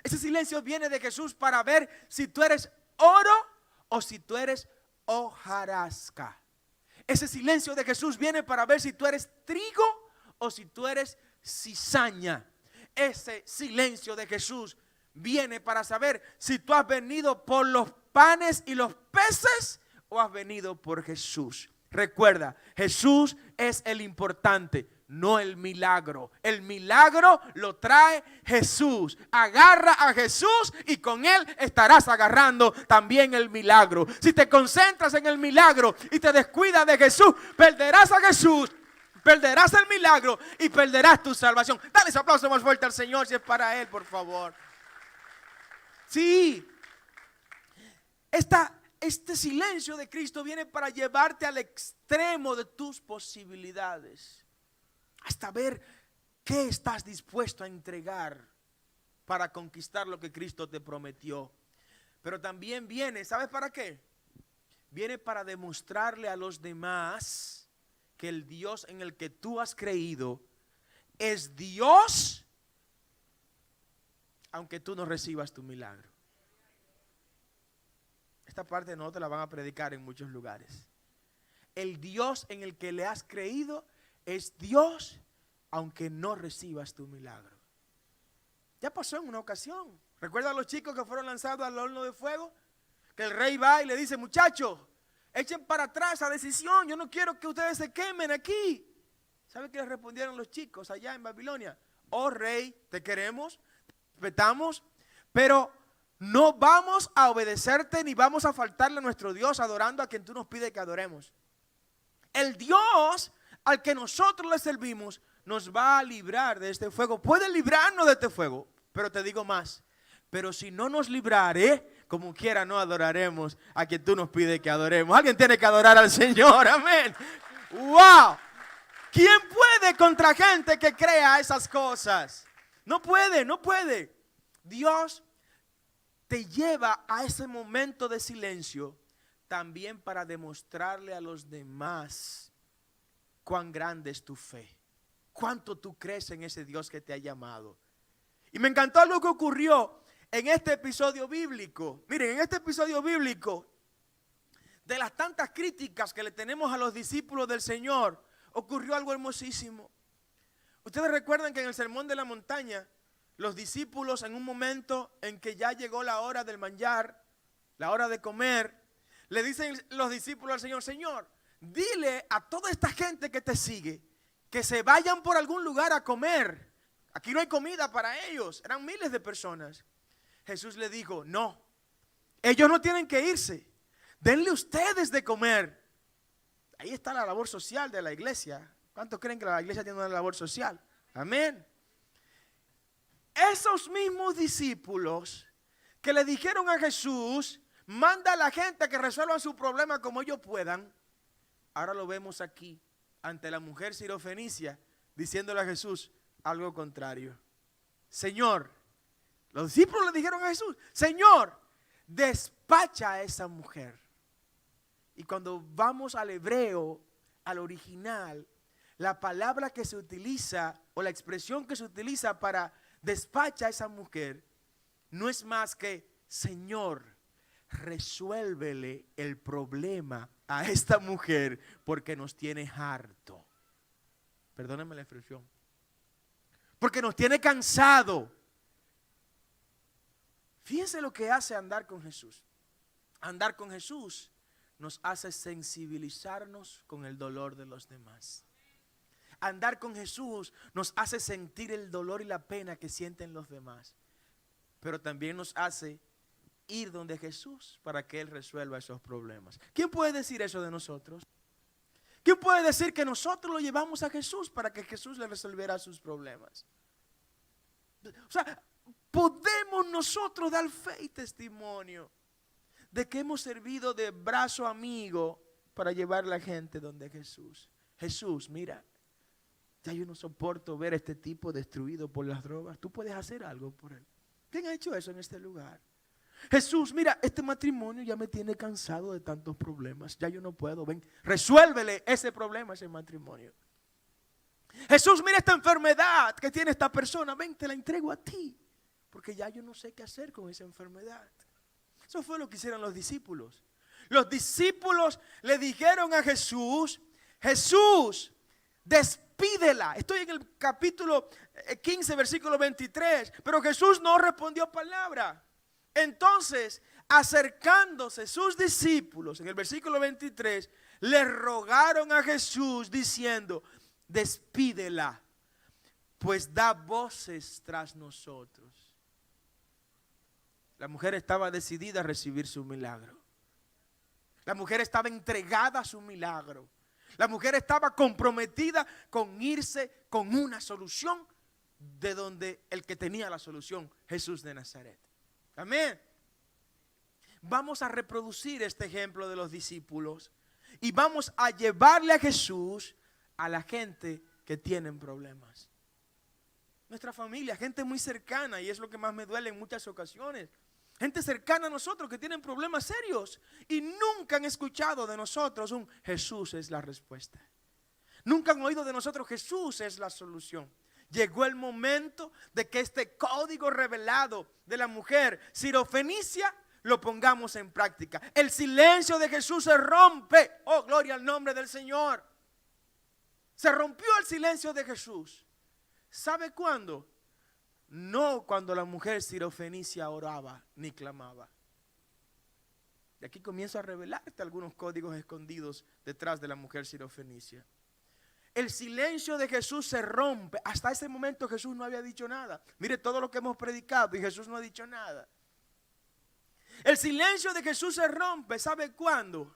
Ese silencio viene de Jesús para ver si tú eres oro o si tú eres hojarasca. Ese silencio de Jesús viene para ver si tú eres trigo o si tú eres cizaña. Ese silencio de Jesús viene para saber si tú has venido por los panes y los peces o has venido por Jesús. Recuerda, Jesús es el importante, no el milagro. El milagro lo trae Jesús. Agarra a Jesús y con Él estarás agarrando también el milagro. Si te concentras en el milagro y te descuidas de Jesús, perderás a Jesús, perderás el milagro y perderás tu salvación. Dale ese aplauso más fuerte al Señor si es para Él, por favor. Sí, este silencio de Cristo viene para llevarte al extremo de tus posibilidades, hasta ver qué estás dispuesto a entregar para conquistar lo que Cristo te prometió. Pero también viene, ¿sabes para qué? Viene para demostrarle a los demás que el Dios en el que tú has creído es Dios, aunque tú no recibas tu milagro. Esta parte no te la van a predicar en muchos lugares. El Dios en el que le has creído es Dios, aunque no recibas tu milagro. Ya pasó en una ocasión. ¿Recuerda a los chicos que fueron lanzados al horno de fuego? Que el rey va y le dice: muchachos, echen para atrás esa decisión. Yo no quiero que ustedes se quemen aquí. ¿Sabe qué les respondieron los chicos allá en Babilonia? Oh rey, te queremos, te respetamos, pero no vamos a obedecerte ni vamos a faltarle a nuestro Dios adorando a quien tú nos pides que adoremos. El Dios al que nosotros le servimos nos va a librar de este fuego. Puede librarnos de este fuego, pero te digo más. Pero si no nos librare, como quiera no adoraremos a quien tú nos pides que adoremos. Alguien tiene que adorar al Señor, amén. ¡Wow! ¿Quién puede contra gente que crea esas cosas? No puede, no puede. Dios te lleva a ese momento de silencio también para demostrarle a los demás cuán grande es tu fe, cuánto tú crees en ese Dios que te ha llamado. Y me encantó lo que ocurrió en este episodio bíblico. Miren, en este episodio bíblico, de las tantas críticas que le tenemos a los discípulos del Señor, ocurrió algo hermosísimo. Ustedes recuerdan que en el Sermón de la Montaña, los discípulos, en un momento en que ya llegó la hora del manjar, la hora de comer, le dicen los discípulos al Señor: Señor, dile a toda esta gente que te sigue que se vayan por algún lugar a comer. Aquí no hay comida para ellos. Eran miles de personas. Jesús le dijo: no, ellos no tienen que irse. Denle ustedes de comer. Ahí está la labor social de la iglesia. ¿Cuántos creen que la iglesia tiene una labor social? Amén. Esos mismos discípulos que le dijeron a Jesús: manda a la gente a que resuelvan su problema como ellos puedan. Ahora lo vemos aquí ante la mujer sirofenicia diciéndole a Jesús algo contrario. Señor, los discípulos le dijeron a Jesús: Señor, despacha a esa mujer. Y cuando vamos al hebreo, al original, la palabra que se utiliza o la expresión que se utiliza para despacha a esa mujer no es más que: Señor, resuélvele el problema a esta mujer porque nos tiene harto. Perdónenme la expresión. Porque nos tiene cansado. Fíjense lo que hace andar con Jesús. Andar con Jesús nos hace sensibilizarnos con el dolor de los demás. Andar con Jesús nos hace sentir el dolor y la pena que sienten los demás. Pero también nos hace ir donde Jesús para que Él resuelva esos problemas. ¿Quién puede decir eso de nosotros? ¿Quién puede decir que nosotros lo llevamos a Jesús para que Jesús le resolviera sus problemas? O sea, podemos nosotros dar fe y testimonio de que hemos servido de brazo amigo para llevar a la gente donde Jesús. Jesús, mira, ya yo no soporto ver a este tipo destruido por las drogas. Tú puedes hacer algo por él. ¿Quién ha hecho eso en este lugar? Jesús, mira, este matrimonio ya me tiene cansado de tantos problemas. Ya yo no puedo. Ven, resuélvele ese problema, ese matrimonio. Jesús, mira esta enfermedad que tiene esta persona. Ven, te la entrego a ti. Porque ya yo no sé qué hacer con esa enfermedad. Eso fue lo que hicieron los discípulos. Los discípulos le dijeron a Jesús: Jesús, despídela. Estoy en el capítulo 15, versículo 23. Pero Jesús no respondió palabra. Entonces, acercándose sus discípulos, en el versículo 23, le rogaron a Jesús diciendo: despídela, pues da voces tras nosotros. La mujer estaba decidida a recibir su milagro. La mujer estaba entregada a su milagro. La mujer estaba comprometida con irse con una solución de donde el que tenía la solución, Jesús de Nazaret. Amén. Vamos a reproducir este ejemplo de los discípulos y vamos a llevarle a Jesús a la gente que tienen problemas. Nuestra familia, gente muy cercana, y es lo que más me duele en muchas ocasiones. Gente cercana a nosotros que tienen problemas serios y nunca han escuchado de nosotros un Jesús es la respuesta. Nunca han oído de nosotros Jesús es la solución. Llegó el momento de que este código revelado de la mujer sirofenicia lo pongamos en práctica. El silencio de Jesús se rompe. Oh, gloria al nombre del Señor. Se rompió el silencio de Jesús. ¿Sabe cuándo? No cuando la mujer sirofenicia oraba ni clamaba. Y aquí comienzo a revelarte algunos códigos escondidos detrás de la mujer sirofenicia. El silencio de Jesús se rompe. Hasta ese momento Jesús no había dicho nada. Mire todo lo que hemos predicado y Jesús no ha dicho nada. El silencio de Jesús se rompe. ¿Sabe cuándo?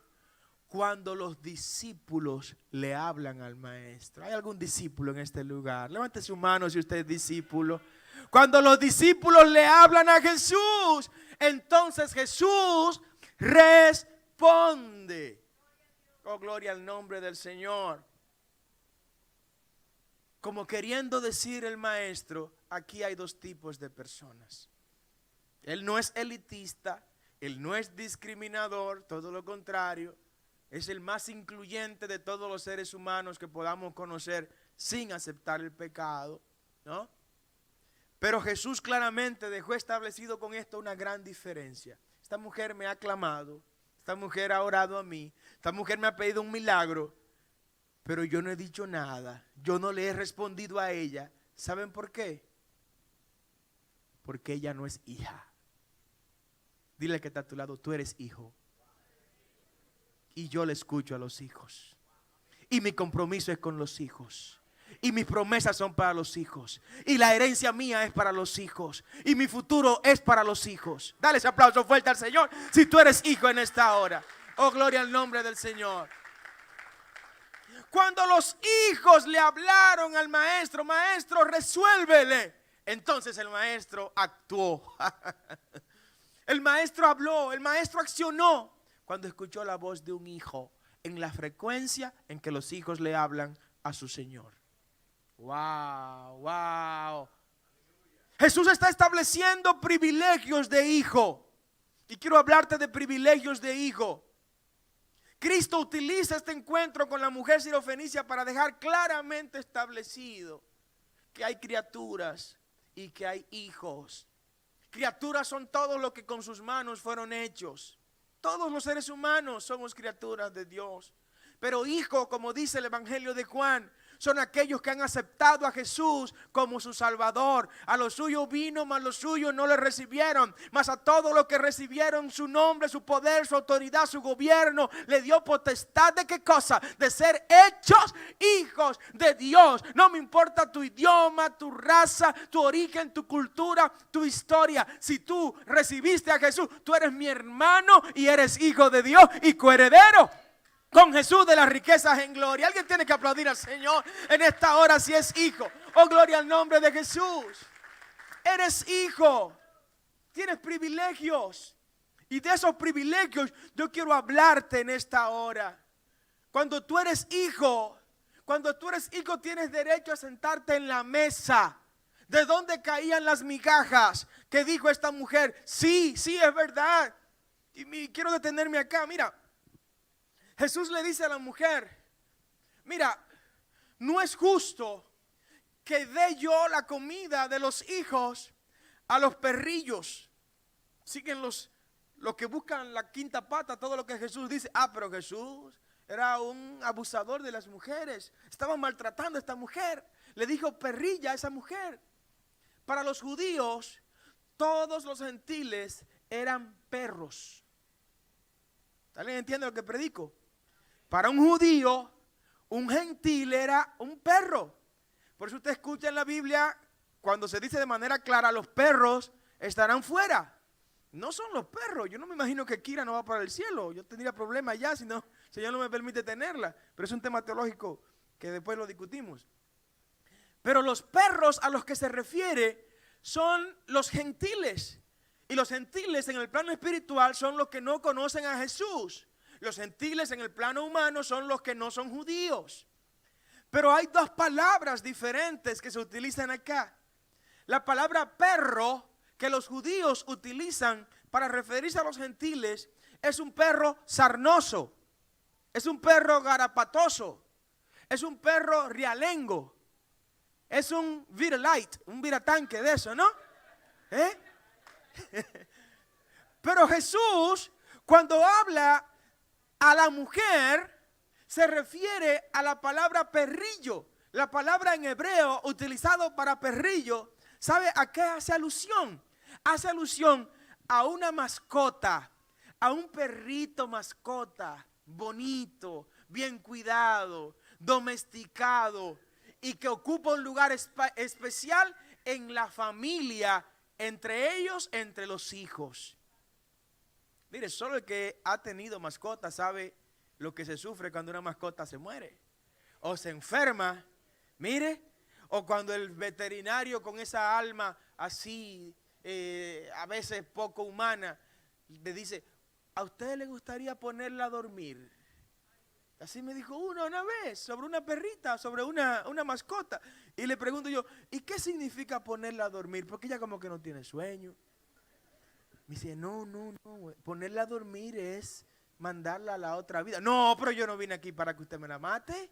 Cuando los discípulos le hablan al maestro. ¿Hay algún discípulo en este lugar? Levante su mano si usted es discípulo. Cuando los discípulos le hablan a Jesús, entonces Jesús responde. Oh, gloria al nombre del Señor. Como queriendo decir el maestro, aquí hay dos tipos de personas. Él no es elitista, él no es discriminador, todo lo contrario. Es el más incluyente de todos los seres humanos que podamos conocer sin aceptar el pecado, ¿no? Pero Jesús claramente dejó establecido con esto una gran diferencia. Esta mujer me ha clamado, esta mujer ha orado a mí, esta mujer me ha pedido un milagro, pero yo no he dicho nada, yo no le he respondido a ella. ¿Saben por qué? Porque ella no es hija. Dile que está a tu lado, tú eres hijo. Y yo le escucho a los hijos. Y mi compromiso es con los hijos. Y mis promesas son para los hijos. Y la herencia mía es para los hijos. Y mi futuro es para los hijos. Dale ese aplauso fuerte al Señor si tú eres hijo en esta hora. Oh, gloria al nombre del Señor. Cuando los hijos le hablaron al maestro, maestro, resuélvele. Entonces el maestro actuó. El maestro habló, el maestro accionó cuando escuchó la voz de un hijo en la frecuencia en que los hijos le hablan a su Señor. Wow, wow. Jesús está estableciendo privilegios de hijo. Y quiero hablarte de privilegios de hijo. Cristo utiliza este encuentro con la mujer sirofenicia para dejar claramente establecido que hay criaturas y que hay hijos. Criaturas son todos los que con sus manos fueron hechos. Todos los seres humanos somos criaturas de Dios. Pero hijo, como dice el Evangelio de Juan, son aquellos que han aceptado a Jesús como su Salvador. A los suyos vino, mas los suyos no le recibieron. Mas a todos los que recibieron su nombre, su poder, su autoridad, su gobierno, le dio potestad de qué cosa? De ser hechos hijos de Dios. No me importa tu idioma, tu raza, tu origen, tu cultura, tu historia. Si tú recibiste a Jesús, tú eres mi hermano y eres hijo de Dios y coheredero con Jesús de las riquezas en gloria. Alguien tiene que aplaudir al Señor en esta hora si es hijo. Oh, gloria al nombre de Jesús. Eres hijo. Tienes privilegios. Y de esos privilegios yo quiero hablarte en esta hora. Cuando tú eres hijo tienes derecho a sentarte en la mesa. ¿De dónde caían las migajas que dijo esta mujer? Sí, es verdad. Y quiero detenerme acá, mira. Jesús le dice a la mujer, mira, no es justo que dé yo la comida de los hijos a los perrillos. Siguen los que buscan la quinta pata, todo lo que Jesús dice. Pero Jesús era un abusador de las mujeres. Estaba maltratando a esta mujer. Le dijo perrilla a esa mujer. Para los judíos, todos los gentiles eran perros. ¿Alguien entiende lo que predico? Para un judío, un gentil era un perro. Por eso usted escucha en la Biblia, cuando se dice de manera clara, los perros estarán fuera. No son los perros. Yo no me imagino que Kira no va para el cielo. Yo tendría problemas ya si no, el Señor no me permite tenerla. Pero es un tema teológico que después lo discutimos. Pero los perros a los que se refiere son los gentiles. Y los gentiles en el plano espiritual son los que no conocen a Jesús. Los gentiles en el plano humano son los que no son judíos. Pero hay dos palabras diferentes que se utilizan acá. La palabra perro que los judíos utilizan para referirse a los gentiles es un perro sarnoso, es un perro garapatoso, es un perro rialengo, es un viralite, un viratanque de eso, ¿no? Pero Jesús, cuando habla a la mujer, se refiere a la palabra perrillo. La palabra en hebreo utilizado para perrillo, ¿sabe a qué hace alusión? Hace alusión a una mascota, a un perrito mascota, bonito, bien cuidado, domesticado y que ocupa un lugar especial en la familia, entre ellos, entre los hijos. Mire, solo el que ha tenido mascota sabe lo que se sufre cuando una mascota se muere o se enferma. Mire, o cuando el veterinario con esa alma así, a veces poco humana, le dice, ¿a usted le gustaría ponerla a dormir? Así me dijo uno una vez, sobre una perrita, sobre una mascota. Y le pregunto yo, ¿y qué significa ponerla a dormir? Porque ella como que no tiene sueño. Me dice, no, ponerla a dormir es mandarla a la otra vida. No, pero yo no vine aquí para que usted me la mate.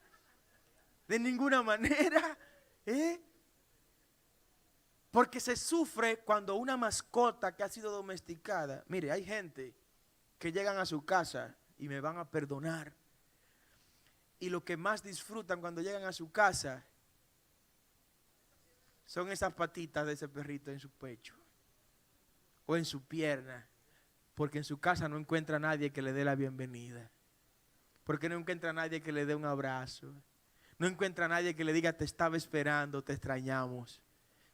De ninguna manera. Porque se sufre cuando una mascota que ha sido domesticada. Mire, hay gente que llegan a su casa y me van a perdonar. Y lo que más disfrutan cuando llegan a su casa son esas patitas de ese perrito en su pecho o en su pierna, porque en su casa no encuentra a nadie que le dé la bienvenida, porque no encuentra a nadie que le dé un abrazo, no encuentra a nadie que le diga te estaba esperando, te extrañamos.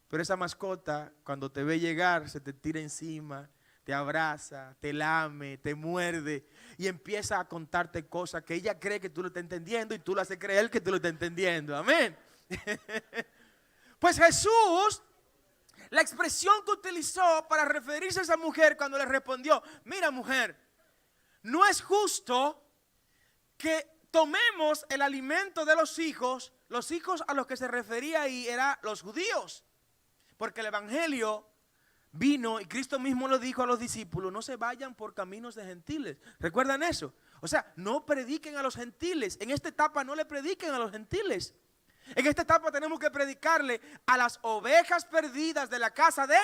Pero esa mascota cuando te ve llegar se te tira encima, te abraza, te lame, te muerde y empieza a contarte cosas que ella cree que tú lo estás entendiendo y tú le haces creer que tú lo estás entendiendo. Amén. Pues Jesús, la expresión que utilizó para referirse a esa mujer cuando le respondió, mira mujer, no es justo que tomemos el alimento de los hijos a los que se refería ahí eran los judíos, porque el evangelio vino y Cristo mismo lo dijo a los discípulos, no se vayan por caminos de gentiles. ¿Recuerdan eso? O sea, no prediquen a los gentiles. En esta etapa no le prediquen a los gentiles. En esta etapa tenemos que predicarle a las ovejas perdidas de la casa de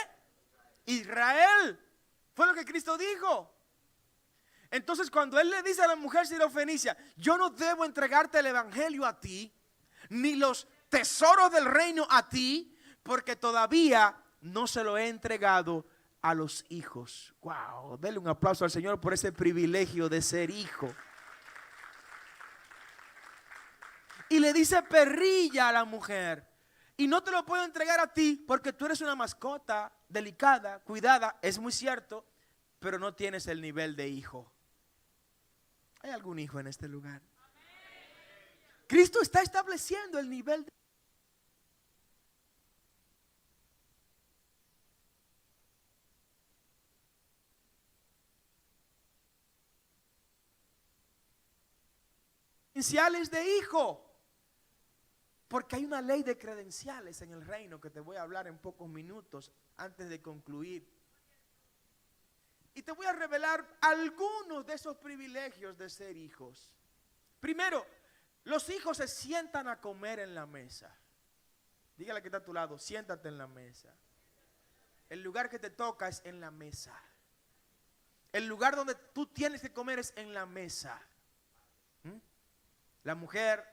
Israel. Fue lo que Cristo dijo. Entonces cuando Él le dice a la mujer sirofenicia, yo no debo entregarte el evangelio a ti, ni los tesoros del reino a ti, porque todavía no se lo he entregado a los hijos. Wow, denle un aplauso al Señor por ese privilegio de ser hijo. Y le dice perrilla a la mujer, y no te lo puedo entregar a ti porque tú eres una mascota delicada, cuidada, es muy cierto, pero no tienes el nivel de hijo. ¿Hay algún hijo en este lugar? Cristo está estableciendo el nivel de credenciales de hijo, porque hay una ley de credenciales en el reino que te voy a hablar en pocos minutos antes de concluir. Y te voy a revelar algunos de esos privilegios de ser hijos. Primero, los hijos se sientan a comer en la mesa. Dígale que está a tu lado, siéntate en la mesa. El lugar que te toca es en la mesa. El lugar donde tú tienes que comer es en la mesa. La mujer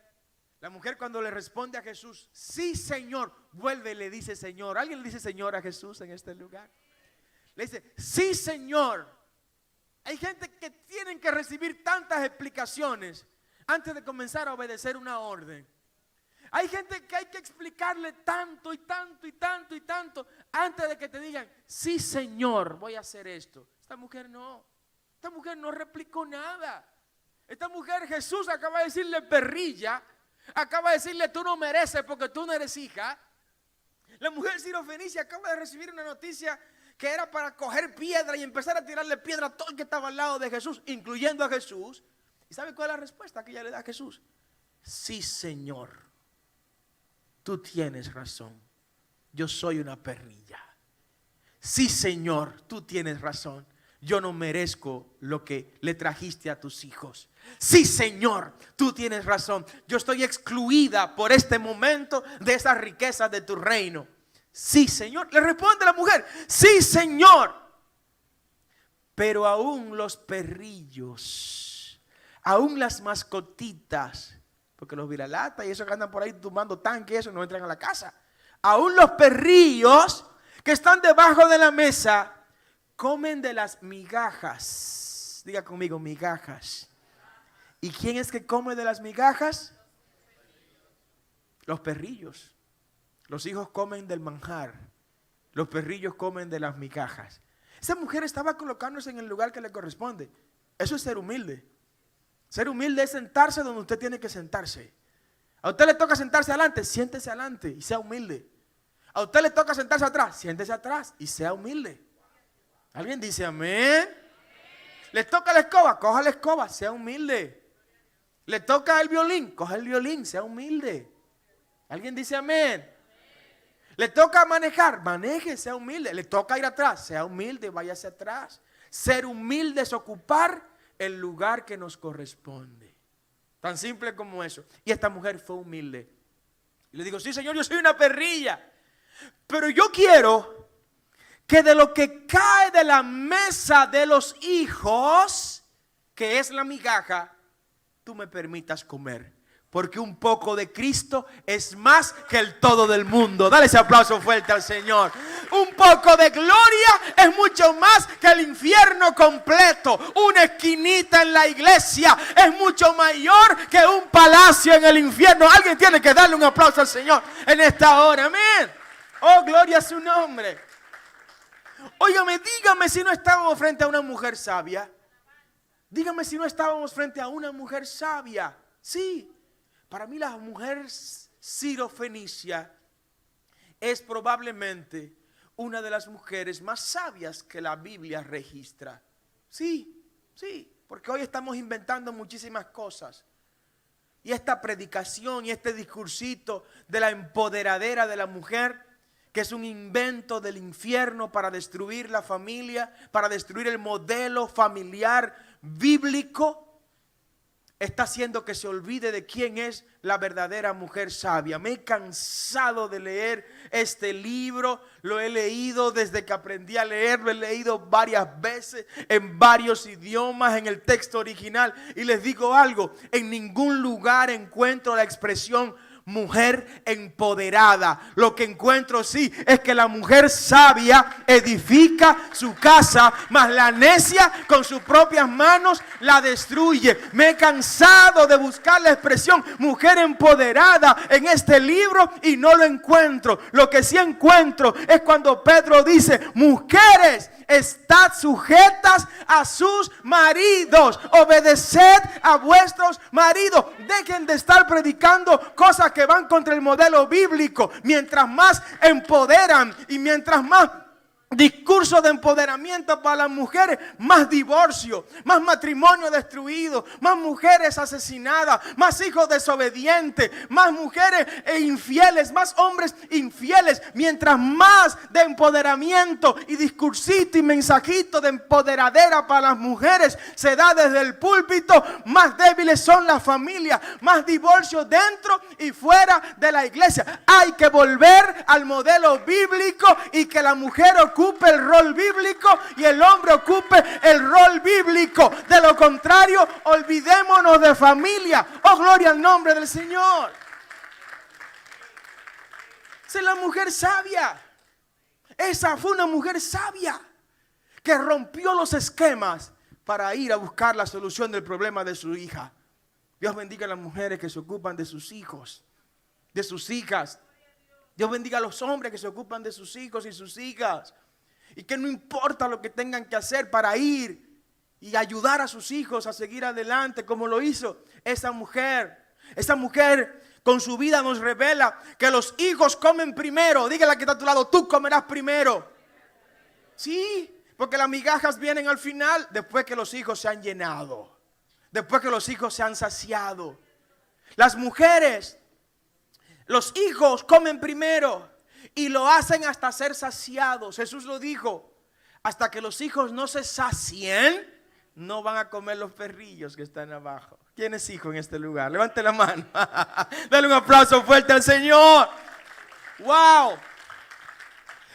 cuando le responde a Jesús, sí Señor, vuelve y le dice Señor. ¿Alguien le dice Señor a Jesús en este lugar? Le dice, sí Señor. Hay gente que tienen que recibir tantas explicaciones antes de comenzar a obedecer una orden. Hay gente que hay que explicarle tanto y tanto y tanto y tanto antes de que te digan, sí Señor, voy a hacer esto. Esta mujer no replicó nada. Esta mujer, Jesús acaba de decirle perrilla, acaba de decirle tú no mereces porque tú no eres hija. La mujer sirofenicia acaba de recibir una noticia que era para coger piedra y empezar a tirarle piedra a todo el que estaba al lado de Jesús, incluyendo a Jesús. ¿Y sabe cuál es la respuesta que ella le da a Jesús? Sí Señor, tú tienes razón, yo soy una perrilla. Sí Señor, tú tienes razón, yo no merezco lo que le trajiste a tus hijos. Sí Señor, tú tienes razón, yo estoy excluida por este momento de esas riquezas de tu reino. Sí Señor, le responde la mujer, sí Señor. Pero aún los perrillos, aún las mascotitas, porque los viralatas y esos que andan por ahí tumbando tanques, eso no entran a la casa. Aún los perrillos que están debajo de la mesa comen de las migajas. Diga conmigo, migajas. ¿Y quién es que come de las migajas? Los perrillos. Los hijos comen del manjar. Los perrillos comen de las migajas. Esa mujer estaba colocándose en el lugar que le corresponde. Eso es ser humilde. Ser humilde es sentarse donde usted tiene que sentarse. A usted le toca sentarse adelante, siéntese adelante y sea humilde. A usted le toca sentarse atrás, siéntese atrás y sea humilde. ¿Alguien dice amén? Le toca la escoba, coja la escoba, sea humilde. Le toca el violín, coja el violín, sea humilde. ¿Alguien dice amén? Le toca manejar, maneje, sea humilde. Le toca ir atrás, sea humilde, váyase atrás. Ser humilde es ocupar el lugar que nos corresponde. Tan simple como eso. Y esta mujer fue humilde. Y le digo, sí Señor, yo soy una perrilla, pero yo quiero que de lo que cae de la mesa de los hijos, que es la migaja, tú me permitas comer. Porque un poco de Cristo es más que el todo del mundo. Dale ese aplauso fuerte al Señor. Un poco de gloria es mucho más que el infierno completo. Una esquinita en la iglesia es mucho mayor que un palacio en el infierno. Alguien tiene que darle un aplauso al Señor en esta hora. Amén. Oh, gloria a su nombre. Óigame, dígame si no estábamos frente a una mujer sabia. Dígame si no estábamos frente a una mujer sabia. Sí. Para mí la mujer sirofenicia es probablemente una de las mujeres más sabias que la Biblia registra. Sí, porque hoy estamos inventando muchísimas cosas. Y esta predicación y este discursito de la empoderadera de la mujer, que es un invento del infierno para destruir la familia, para destruir el modelo familiar bíblico, está haciendo que se olvide de quién es la verdadera mujer sabia. Me he cansado de leer este libro. Lo he leído desde que aprendí a leer. Lo he leído varias veces en varios idiomas en el texto original. Y les digo algo, en ningún lugar encuentro la expresión mujer empoderada. Lo que encuentro sí es que la mujer sabia edifica su casa, mas la necia con sus propias manos la destruye. Me he cansado de buscar la expresión mujer empoderada en este libro y no lo encuentro. Lo que sí encuentro es cuando Pedro dice: mujeres, estad sujetas a sus maridos, obedeced a vuestros maridos. Dejen de estar predicando cosas que van contra el modelo bíblico. Mientras más empoderan y mientras más discurso de empoderamiento para las mujeres, más divorcio, más matrimonio destruido, más mujeres asesinadas, más hijos desobedientes, más mujeres infieles, más hombres infieles. Mientras más de empoderamiento y discursito y mensajito de empoderadera para las mujeres se da desde el púlpito, más débiles son las familias, más divorcio dentro y fuera de la iglesia. Hay que volver al modelo bíblico y que la mujer ocupe el rol bíblico y el hombre ocupe el rol bíblico. De lo contrario, olvidémonos de familia. Oh, gloria al nombre del Señor. Esa es la mujer sabia. Esa fue una mujer sabia que rompió los esquemas para ir a buscar la solución del problema de su hija. Dios bendiga a las mujeres que se ocupan de sus hijos, de sus hijas. Dios bendiga a los hombres que se ocupan de sus hijos y sus hijas. Y que no importa lo que tengan que hacer para ir y ayudar a sus hijos a seguir adelante como lo hizo esa mujer. Esa mujer con su vida nos revela que los hijos comen primero. Dígale a que está a tu lado: tú comerás primero. Sí, porque las migajas vienen al final, después que los hijos se han llenado, después que los hijos se han saciado. Las mujeres, los hijos comen primero. Y lo hacen hasta ser saciados. Jesús lo dijo: hasta que los hijos no se sacien, no van a comer los perrillos que están abajo. ¿Quién es hijo en este lugar? Levante la mano. Dale un aplauso fuerte al Señor. Wow.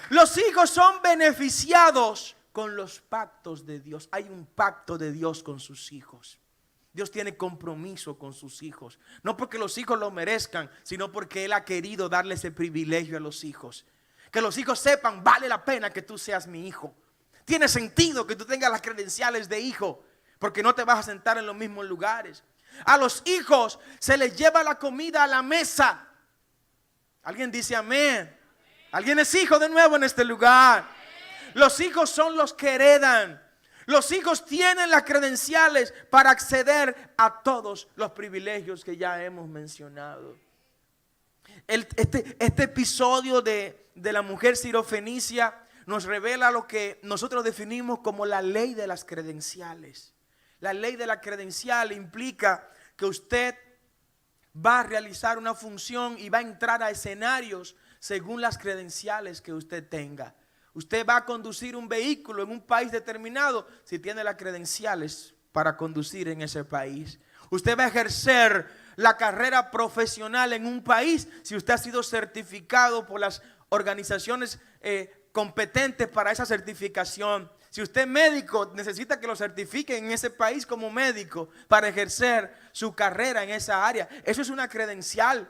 Los hijos son beneficiados con los pactos de Dios. Hay un pacto de Dios con sus hijos. Dios tiene compromiso con sus hijos. No porque los hijos lo merezcan, sino porque Él ha querido darle ese privilegio a los hijos. Que los hijos sepan: vale la pena que tú seas mi hijo. Tiene sentido que tú tengas las credenciales de hijo, porque no te vas a sentar en los mismos lugares. A los hijos se les lleva la comida a la mesa. ¿Alguien dice amén? ¿Alguien es hijo de nuevo en este lugar? Los hijos son los que heredan. Los hijos tienen las credenciales para acceder a todos los privilegios que ya hemos mencionado. Este episodio de la mujer sirofenicia nos revela lo que nosotros definimos como la ley de las credenciales. La ley de la credencial implica que usted va a realizar una función y va a entrar a escenarios según las credenciales que usted tenga. Usted va a conducir un vehículo en un país determinado si tiene las credenciales para conducir en ese país. Usted va a ejercer la carrera profesional en un país si usted ha sido certificado por las organizaciones competentes para esa certificación. Si usted es médico, necesita que lo certifiquen en ese país como médico para ejercer su carrera en esa área. Eso es una credencial.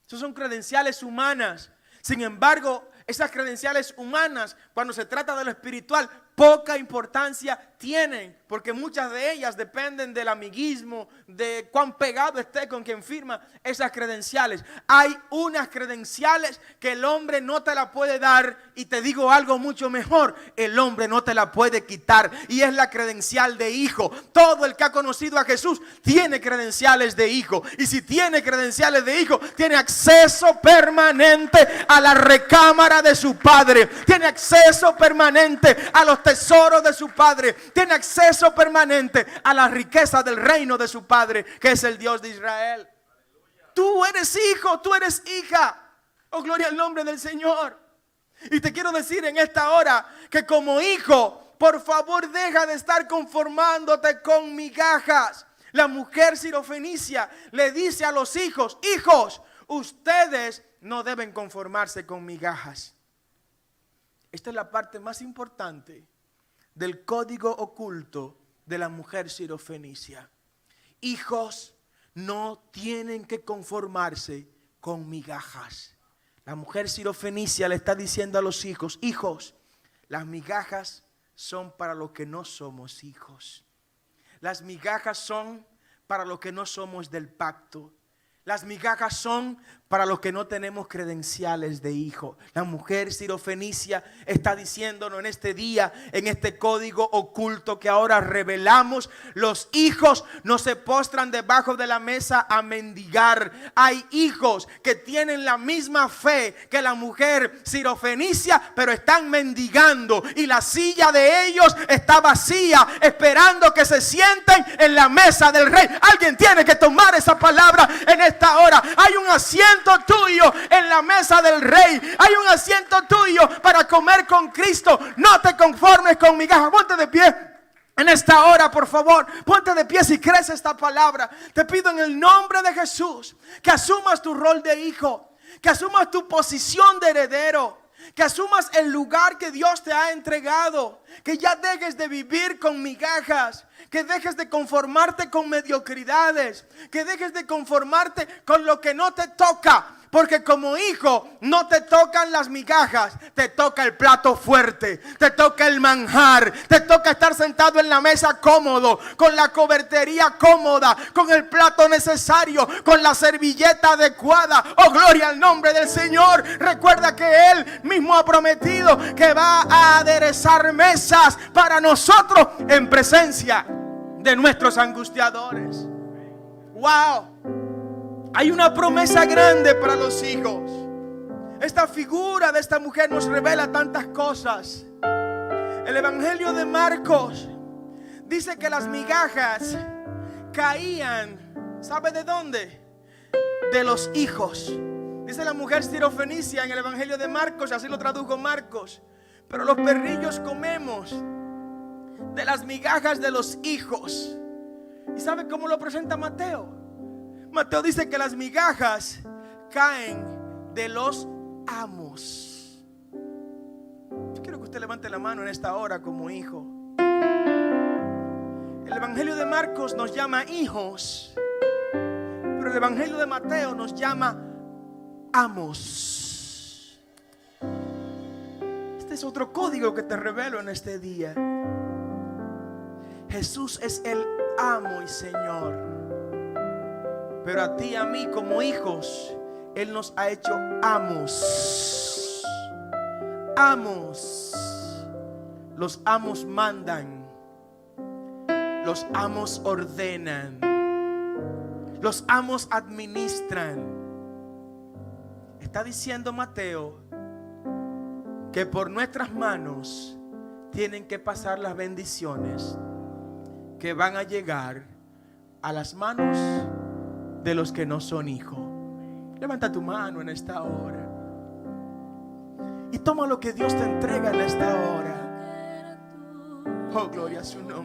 Eso son credenciales humanas. Sin embargo, esas credenciales humanas, cuando se trata de lo espiritual, poca importancia tienen, porque muchas de ellas dependen del amiguismo, de cuán pegado esté con quien firma esas credenciales. Hay unas credenciales que el hombre no te la puede dar, y te digo algo mucho mejor, el hombre no te la puede quitar, y es la credencial de hijo. Todo el que ha conocido a Jesús tiene credenciales de hijo, y si tiene credenciales de hijo, tiene acceso permanente a la recámara de su padre, tiene acceso permanente a los tesoros de su padre, tiene acceso permanente a la riqueza del reino de su padre, que es el Dios de Israel. Tú eres hijo, tú eres hija. Oh, gloria al nombre del Señor. Y te quiero decir en esta hora que como hijo, por favor, deja de estar conformándote con migajas. La mujer sirofenicia le dice a los hijos: hijos, ustedes no deben conformarse con migajas. Esta es la parte más importante del código oculto de la mujer sirofenicia. Hijos no tienen que conformarse con migajas. La mujer sirofenicia le está diciendo a los hijos: hijos, las migajas son para los que no somos hijos. Las migajas son para los que no somos del pacto. Las migajas son para los que no tenemos credenciales de hijo. La mujer sirofenicia está diciéndonos en este día, en este código oculto que ahora revelamos: los hijos no se postran debajo de la mesa a mendigar. Hay hijos que tienen la misma fe que la mujer sirofenicia, pero están mendigando, y la silla de ellos está vacía, esperando que se sienten en la mesa del rey. Alguien tiene que tomar esa palabra en esta hora. Hay un asiento tuyo en la mesa del rey. Hay un asiento tuyo para comer con Cristo. No te conformes con migajas. Ponte de pie en esta hora, por favor. Ponte de pie si crees esta palabra. Te pido en el nombre de Jesús que asumas tu rol de hijo, que asumas tu posición de heredero, que asumas el lugar que Dios te ha entregado, que ya dejes de vivir con migajas, que dejes de conformarte con mediocridades, que dejes de conformarte con lo que no te toca. Porque como hijo no te tocan las migajas, te toca el plato fuerte, te toca el manjar, te toca estar sentado en la mesa cómodo, con la cobertería cómoda, con el plato necesario, con la servilleta adecuada. Oh, gloria al nombre del Señor. Recuerda que Él mismo ha prometido que va a aderezar mesas para nosotros en presencia de nuestros angustiadores. Wow. Hay una promesa grande para los hijos. Esta figura de esta mujer nos revela tantas cosas. El Evangelio de Marcos dice que las migajas caían, ¿sabe de dónde? De los hijos. Dice la mujer sirofenicia en el Evangelio de Marcos, así lo tradujo Marcos: pero los perrillos comemos de las migajas de los hijos. ¿Y sabe cómo lo presenta Mateo? Mateo dice que las migajas caen de los amos. Yo quiero que usted levante la mano en esta hora como hijo. El Evangelio de Marcos nos llama hijos, pero el Evangelio de Mateo nos llama amos. Este es otro código que te revelo en este día. Jesús es el amo y Señor, pero a ti y a mí como hijos, Él nos ha hecho amos. Amos. Los amos mandan. Los amos ordenan. Los amos administran. Está diciendo Mateo que por nuestras manos tienen que pasar las bendiciones que van a llegar a las manos de los que no son hijos. Levanta tu mano en esta hora y toma lo que Dios te entrega en esta hora. Oh, gloria a su nombre.